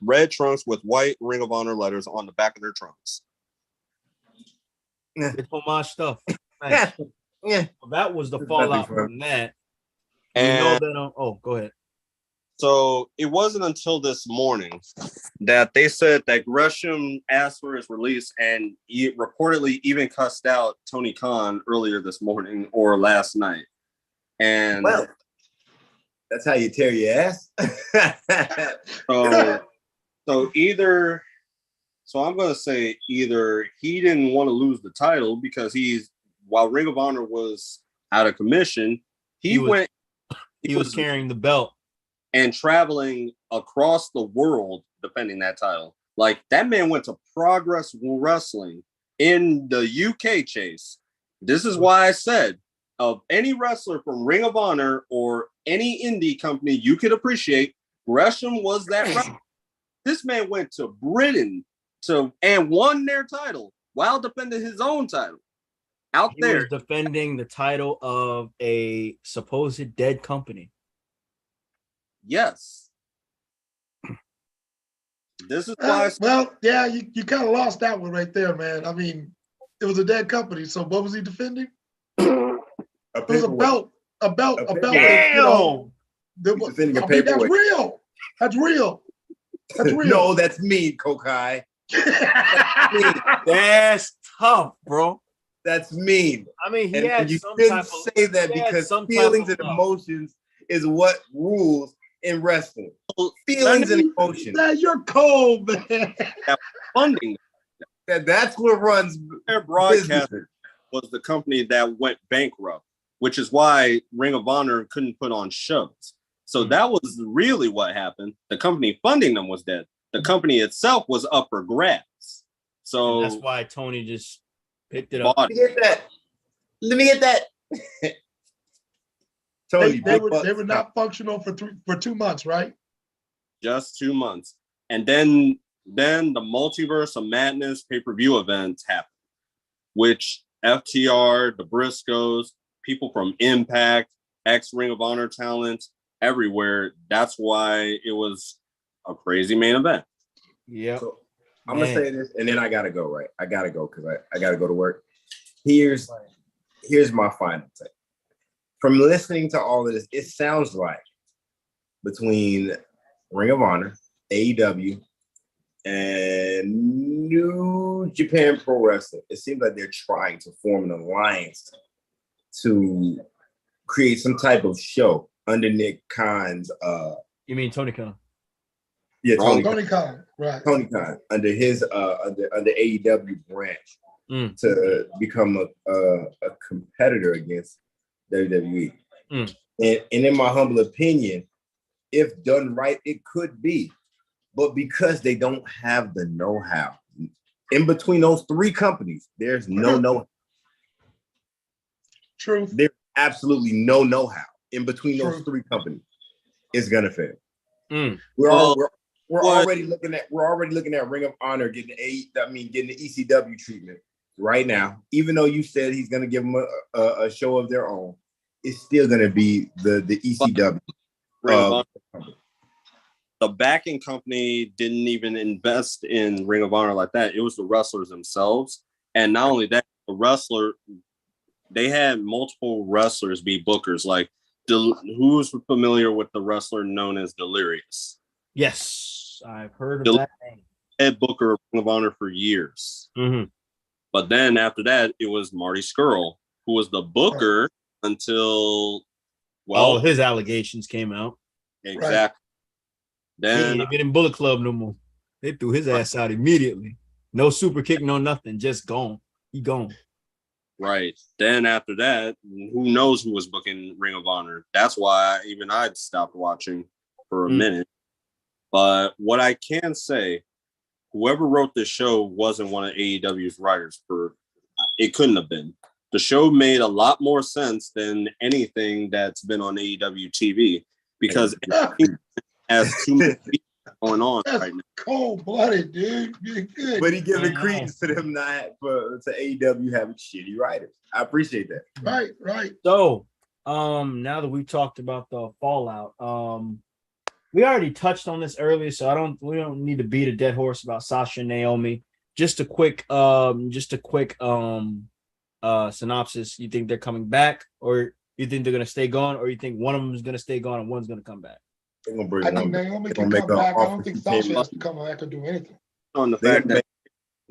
red trunks with white Ring of Honor letters on the back of their trunks. It's homage stuff. Nice. Yeah. Well, that was the fallout from that. And we know that go ahead. So it wasn't until this morning that they said that Gresham asked for his release, and he reportedly even cussed out Tony Khan earlier this morning or last night. And that's how you tear your ass. So I'm going to say either he didn't want to lose the title because while Ring of Honor was out of commission, he was carrying the belt and traveling across the world defending that title. Like, that man went to Progress Wrestling in the UK, Chase. This is why I said, of any wrestler from Ring of Honor or any indie company you could appreciate, Gresham was that wrestler. This man went to Britain and won their title while defending his own title. He was defending the title of a supposed dead company. Yes. This is why. You kind of lost that one right there, man. I mean, it was a dead company. So what was he defending? It was a belt. A belt. Damn. That's real. That's real. That's real. No, that's me, Kokai. That's tough, bro. That's mean. I mean, he and had you some shouldn't type of, say that because feelings and emotions is what rules in wrestling. Feelings and emotions. Man, you're cold, man. Funding. That's what runs their broadcast was the company that went bankrupt, which is why Ring of Honor couldn't put on shows. So that was really what happened. The company funding them was dead. The company itself was up for grabs. So and that's why Tony just picked it up. Let me get that. Tony, they were not functional for 2 months, right? Just 2 months. And then the Multiverse of Madness pay-per-view events happened, which FTR, the Briscoes, people from Impact, ex-Ring of Honor talent, everywhere. That's why it was a crazy main event. Yeah. So I'm going to say this, and then I got to go, right? I got to go because I got to go to work. Here's my final take. From listening to all of this, it sounds like between Ring of Honor, AEW, and New Japan Pro Wrestling, it seems like they're trying to form an alliance to create some type of show under Nick Khan's. You mean Tony Khan? Yeah, Tony Khan, right? Tony Khan under his under AEW branch to become a competitor against WWE. And in my humble opinion, if done right, it could be. But because they don't have the know-how in between those three companies, there's no know-how. True. There's absolutely no know-how in between those three companies. It's gonna fail. We're already looking at Ring of Honor getting the ECW treatment right now. Even though you said he's gonna give them a show of their own, it's still gonna be the ECW. The backing company didn't even invest in Ring of Honor like that. It was the wrestlers themselves. And not only that, they had multiple wrestlers be bookers. Like, who's familiar with the wrestler known as Delirious? Yes, I've heard of that name. Head booker of Ring of Honor for years. But then after that, it was Marty Scurll, who was the booker until, all his allegations came out. Exactly. Right. Then he ain't even in Bullet Club no more. They threw his ass out immediately. No super kick, no nothing. Just gone. He gone. Right. Then after that, who knows who was booking Ring of Honor? That's why even I stopped watching for a minute. But what I can say, whoever wrote this show wasn't one of AEW's writers. It couldn't have been. The show made a lot more sense than anything that's been on AEW TV because everything has too much going on right now. Cold-blooded, dude. You're good. But he giving credence to them to AEW having shitty writers. I appreciate that. Right. So, now that we talked about the fallout, we already touched on this earlier, so we don't need to beat a dead horse about Sasha and Naomi. Just a quick synopsis. You think they're coming back, or you think they're gonna stay gone, or you think one of them is gonna stay gone and one's gonna come back? They're gonna bring I think Naomi can come back. I don't think Sasha has to come back or do anything. On the fact that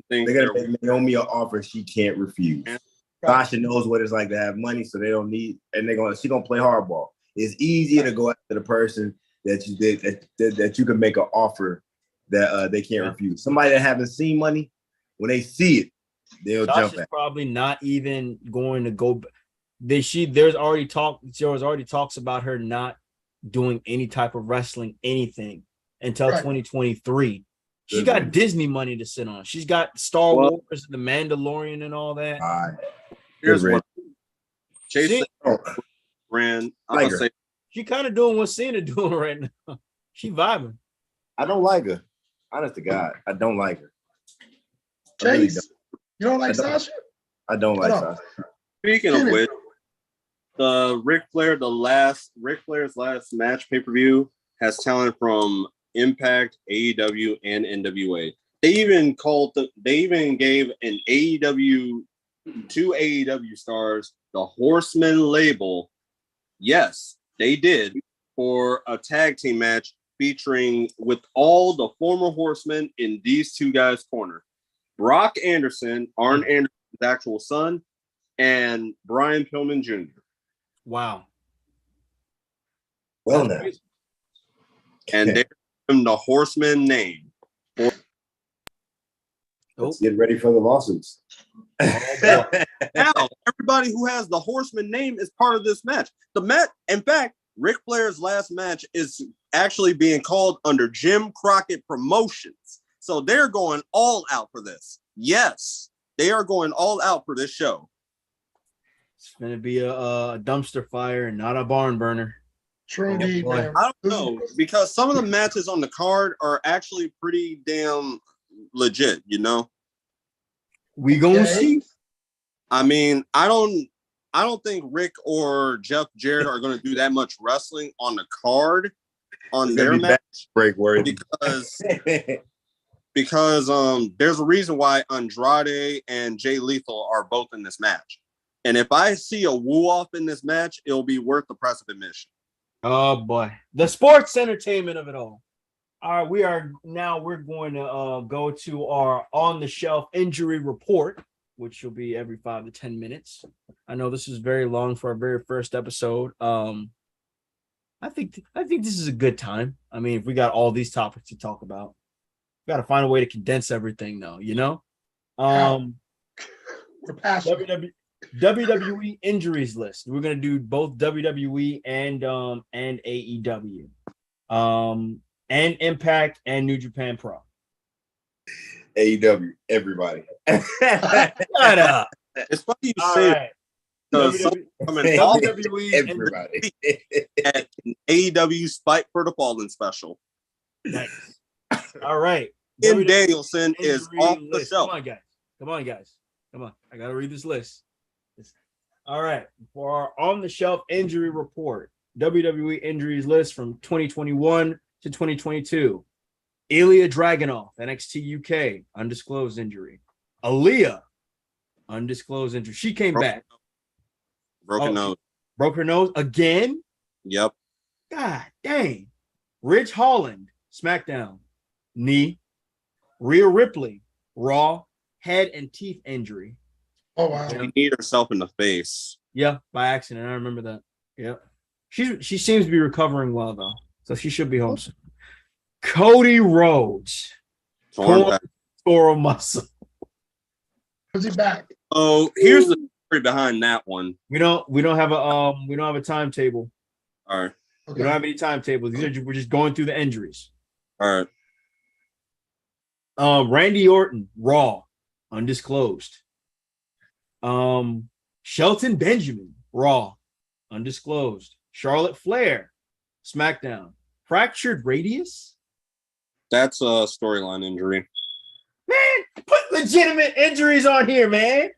they're gonna make Naomi an offer she can't refuse. Right. Sasha knows what it's like to have money, so they don't need, and she's gonna play hardball. It's easier to go after the person that you can make an offer that they can't refuse. Somebody that haven't seen money, when they see it, they'll Sasha's jump at. Probably not even going to go. There's already talks about her not doing any type of wrestling, anything until 2023. She's got Disney money to sit on. She's got Star Wars, The Mandalorian, and all that. Here's what Chase brand. I'm gonna say she kind of doing what Cena doing right now. She vibing. I don't like her. Honest to God, I don't like her. Chase, you don't like Sasha? I don't like Sasha. Speaking of which, the Ric Flair's last match pay-per-view has talent from Impact, AEW, and NWA. They even gave an AEW, 2 AEW stars the Horseman label. Yes, they did, for a tag team match featuring with all the former horsemen in these two guys' corner. Brock Anderson, Arn Anderson's actual son, and Brian Pillman Jr. Wow. Well, now. And they're giving the horseman name. Let's get ready for the lawsuits. Now, everybody who has the horseman name is part of this match. In fact, Ric Flair's last match is actually being called under Jim Crockett Promotions. So they're going all out for this. Yes, they are going all out for this show. It's going to be a dumpster fire and not a barn burner. True indeed, man. I don't know, because some of the matches on the card are actually pretty damn legit, you know? We gonna see. I mean, I don't think Rick or Jeff Jarrett are going to do that much wrestling on the card on their match break word because there's a reason why Andrade and Jay Lethal are both in this match. And if I see a woo-off in this match, it'll be worth the price of admission. Oh boy, the sports entertainment of it all. All right, we're going to go to our on the shelf injury report, which will be every 5 to 10 minutes. I know this is very long for our very first episode. I think this is a good time. I mean, if we got all these topics to talk about, we got to find a way to condense everything, though. You know, we're passionate. WWE injuries list. We're gonna do both WWE and AEW, and Impact and New Japan Pro. AEW, everybody. Shut up. It's funny you say WWE, everybody. At AEW Spike for the Fallen special. Nice. All right. Tim Danielson is off the shelf. Come on, guys. Come on. I gotta read this list. All right. For our on the shelf injury report, WWE injuries list from 2021 to 2022. Ilya Dragunov, NXT UK, undisclosed injury. Aaliyah, undisclosed injury. She came back. Broken nose. Broke her nose again? Yep. God dang. Ridge Holland, SmackDown, knee. Rhea Ripley, Raw, head and teeth injury. Oh, wow. She kneed herself in the face. Yeah, by accident. I remember that. Yeah. She seems to be recovering well, though. So she should be home soon. Cody Rhodes. Torn muscle. Is he back? Oh, here's the story behind that one. We don't have a timetable. All right. Okay. We don't have any timetables. We're just going through the injuries. All right. Randy Orton, Raw, undisclosed. Shelton Benjamin, Raw, undisclosed. Charlotte Flair, SmackDown. Fractured radius? That's a storyline injury. Man, put legitimate injuries on here, man.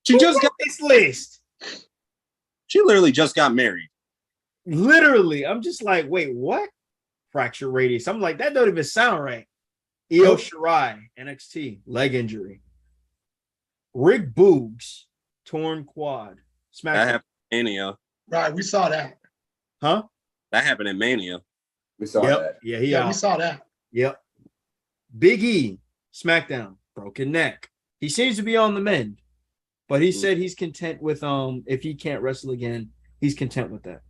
She just got this list. She literally just got married. Literally. I'm just like, wait, what? Fractured radius. I'm like, that don't even sound right. Io Shirai, NXT, leg injury. Rick Boogs, torn quad. SmackDown. That happened in Mania. Right, we saw that. Huh? That happened in Mania. We saw that. Yeah, we saw that. Yep. Big E, SmackDown, broken neck. He seems to be on the mend, but he said he's content with if he can't wrestle again, he's content with that.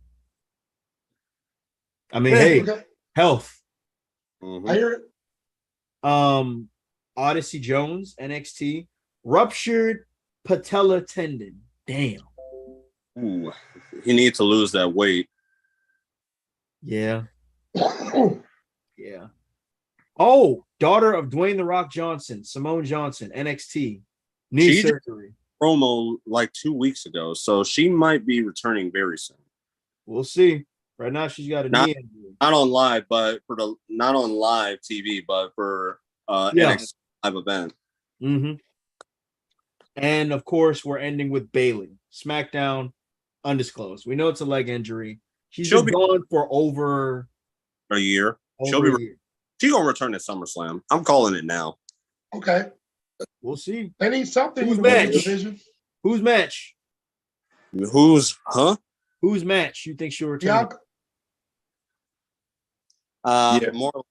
I mean, hey, health. I hear it. Odyssey Jones, NXT, ruptured patella tendon. Damn. Ooh, he needs to lose that weight. Yeah. Yeah. Oh, daughter of Dwayne The Rock Johnson, Simone Johnson, NXT, knee surgery. Promo like 2 weeks ago, so she might be returning very soon. We'll see. Right now, she's got a knee injury. Not on live, but not on live TV, but for NXT live event. Mm-hmm. And of course, we're ending with Bayley, SmackDown, undisclosed. We know it's a leg injury. She's been gone for over a year. She's gonna return at SummerSlam. I'm calling it now. Okay. We'll see. They need something. Who's match? Who's match? Who's match you think she'll return? More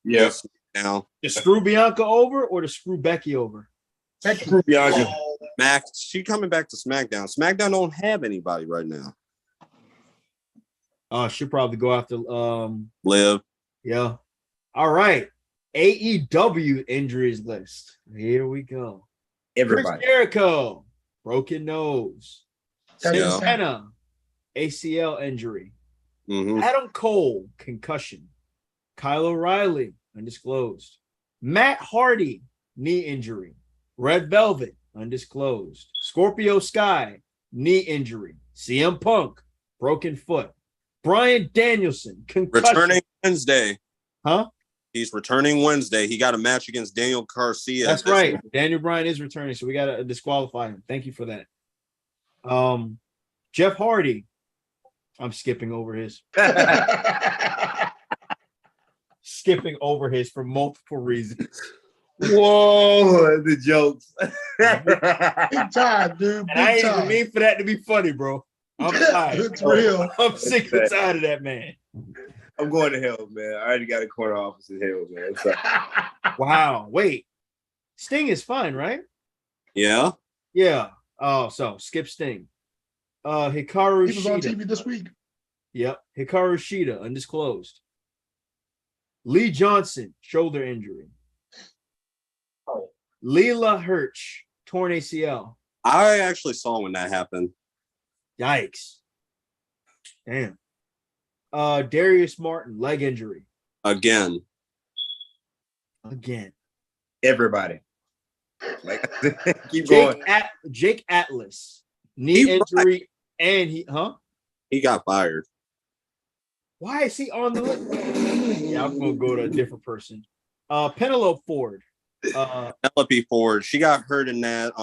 now. To screw Bianca over or to screw Becky over? Screw Bianca. Max, she coming back to SmackDown. SmackDown don't have anybody right now. She'll probably go after Liv. Yeah. All right. AEW injuries list. Here we go. Everybody. Chris Jericho, broken nose. Yeah. Santana, ACL injury. Mm-hmm. Adam Cole, concussion. Kyle O'Reilly, undisclosed. Matt Hardy, knee injury. Red Velvet, undisclosed. Scorpio Sky, knee injury. CM Punk, broken foot. Bryan Danielson, concussion. Returning Wednesday. Huh? He's returning Wednesday. He got a match against Daniel Garcia. That's right. Week. Daniel Bryan is returning, so we got to disqualify him. Thank you for that. Jeff Hardy. I'm skipping over his. Skipping over his for multiple reasons. Whoa, the jokes. Big time, dude. Big I ain't time. even mean for that to be funny, bro. I'm tired. It's real. I'm sick and tired of that, man. I'm going to hell, man. I already got a corner office in hell, man. Wow. Wait. Sting is fine, right? Yeah. Yeah. Oh, so skip Sting. Hikaru He was on TV this week. Yep. Hikaru Shida, undisclosed. Lee Johnson, shoulder injury. Leela Hirsch, torn ACL. I actually saw when that happened. Yikes. Damn. Darius Martin, leg injury. Again. Everybody. Like, keep going. Jake Atlas, knee injury, and he got fired. Why is he on the list? Yeah, I'm gonna go to a different person. Penelope Ford. Penelope Ford. She got hurt in that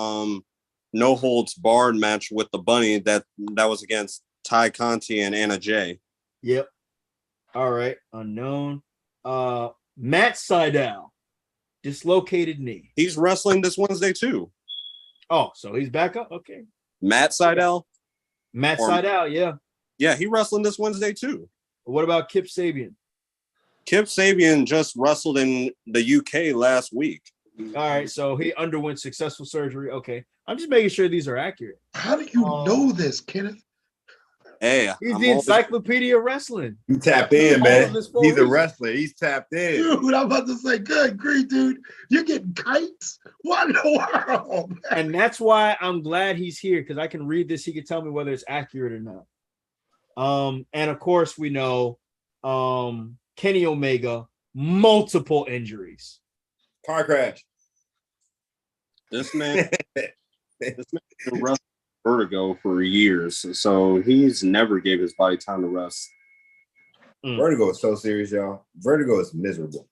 no holds barred match with the Bunny that was against Ty Conti and Anna Jay. Yep. All right. Unknown. Matt Sydal, dislocated knee. He's wrestling this Wednesday too. Oh, so he's back up. Okay. Matt Sydal. Sydal, yeah. Yeah, he wrestling this Wednesday too. What about Kip Sabian? Kip Sabian just wrestled in the UK last week. All right, so he underwent successful surgery. Okay. I'm just making sure these are accurate. How do you know this, Kenneth? Hey, he's the encyclopedia of wrestling. You tap in, man. He's a wrestler. He's tapped in. Dude, I'm about to say, good grief, dude. You're getting kites? What in the world? Man? And that's why I'm glad he's here, because I can read this. He can tell me whether it's accurate or not. And of course, we know Kenny Omega, multiple injuries. Car crash. This man wrestled Vertigo for years, so he's never gave his body time to rest. Vertigo is so serious, y'all. Vertigo is miserable.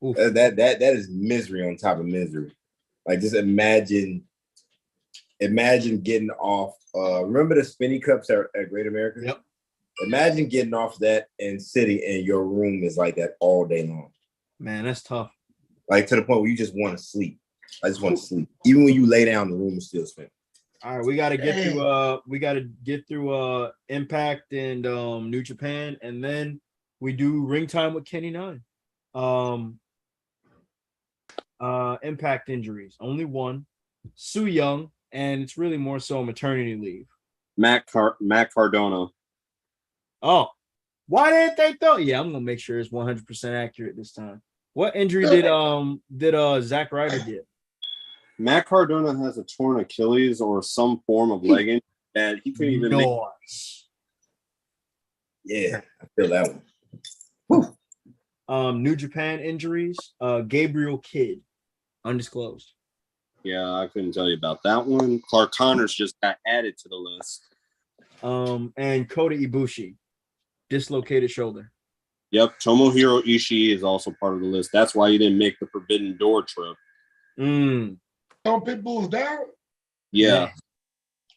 That is misery on top of misery. Like, just imagine getting off. Remember the spinny cups at Great America? Yep. Imagine getting off that and sitting in your room is like that all day long. Man, that's tough. Like, to the point where you just want to sleep. I just want to sleep. Even when you lay down, the room is still spinning. All right, we got to get through Impact and New Japan, and then we do Ring Time with Kenny Nine. Impact injuries, only one. Su Yung, and it's really more so maternity leave. Matt Cardona. Oh, why didn't they throw? Yeah, I'm gonna make sure it's 100% accurate this time. What injury did Zack Ryder get? Matt Cardona has a torn Achilles or some form of leg injury that he couldn't even make. Yeah, I feel that one. New Japan injuries. Gabriel Kidd, undisclosed. Yeah, I couldn't tell you about that one. Clark Connors just got added to the list. And Kota Ibushi, dislocated shoulder. Yep, Tomohiro Ishii is also part of the list. That's why he didn't make the Forbidden Door trip. On Pitbull's down? Yeah.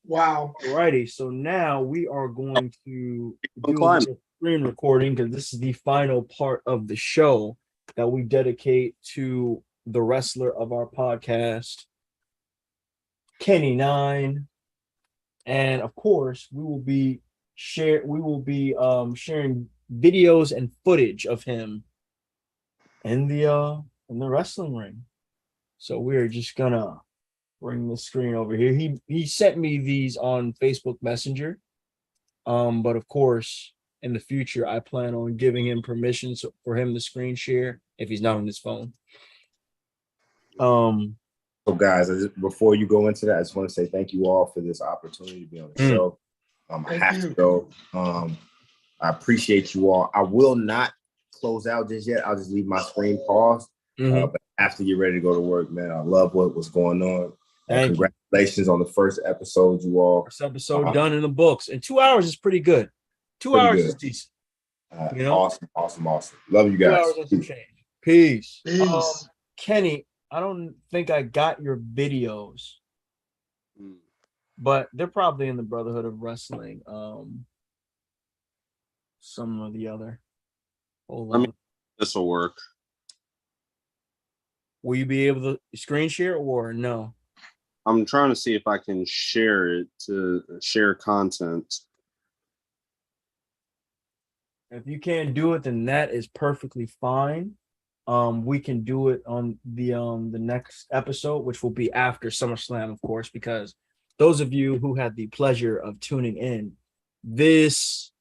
Wow. Alrighty, so now we are going to do a screen recording because this is the final part of the show that we dedicate to the wrestler of our podcast, Kenny Nine. And of course, we will be sharing videos and footage of him in the wrestling ring. So we're just gonna bring the screen over here. He sent me these on Facebook Messenger. But of course, in the future, I plan on giving him permission for him to screen share if he's not on his phone. So guys, before you go into that, I just want to say thank you all for this opportunity to be on the show. I have to go. I appreciate you all. I will not close out just yet. I'll just leave my screen paused. But I have to get ready to go to work, man. I love what was going on. Congratulations on the first episode, you all. First episode done in the books. And 2 hours is pretty good. 2 hours is decent. You know? Awesome. Love you guys. 2 hours and change. Peace. Kenny, I don't think I got your videos, but they're probably in the Brotherhood of Wrestling. Some or the other. Hold on. This will work. Will you be able to screen share or no? I'm trying to see if I can share it to share content. If you can't do it, then that is perfectly fine. We can do it on the next episode, which will be after SummerSlam, of course, because those of you who had the pleasure of tuning in, this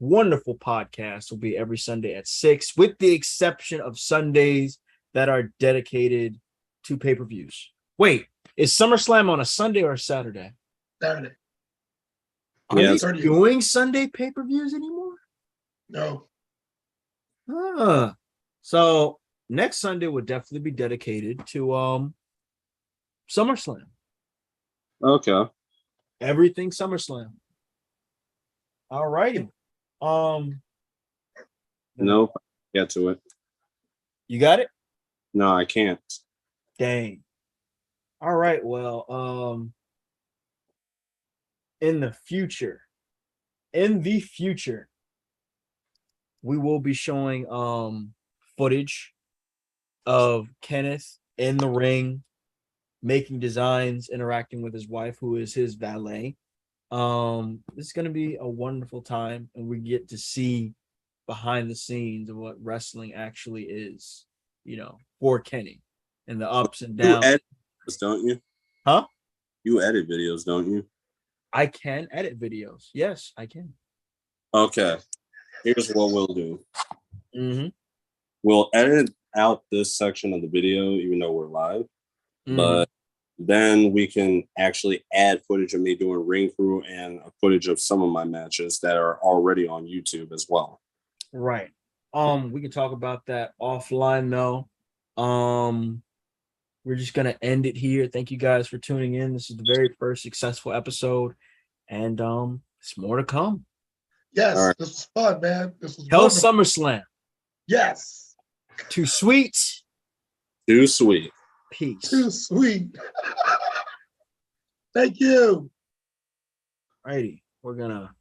wonderful podcast will be every Sunday at 6, with the exception of Sundays that are dedicated to pay-per-views. Wait, is SummerSlam on a Sunday or a Saturday? Saturday. Are they doing Sunday pay-per-views anymore? No. So next Sunday would definitely be dedicated to SummerSlam. Okay. Everything SummerSlam. All righty. Nope. Get to it. You got it? No, I can't. Dang. All right. Well, in the future, we will be showing footage of Kenneth in the ring, making designs, interacting with his wife, who is his valet. This is going to be a wonderful time, and we get to see behind the scenes of what wrestling actually is, for Kenny, and the ups and downs. You edit videos, don't you? Huh? You edit videos, don't you? I can edit videos. Yes, I can. Okay. Here's what we'll do. Mm-hmm. We'll edit out this section of the video, even though we're live, but then we can actually add footage of me doing ring crew and footage of some of my matches that are already on YouTube as well. Right. We can talk about that offline though. We're just gonna end it here. Thank you guys for tuning in. This is the very first successful episode, and it's more to come. Yes, right. This was fun, man. This was Hell SummerSlam. Yes. Too sweet. Too sweet. Peace. Too sweet. Thank you. Alrighty, we're gonna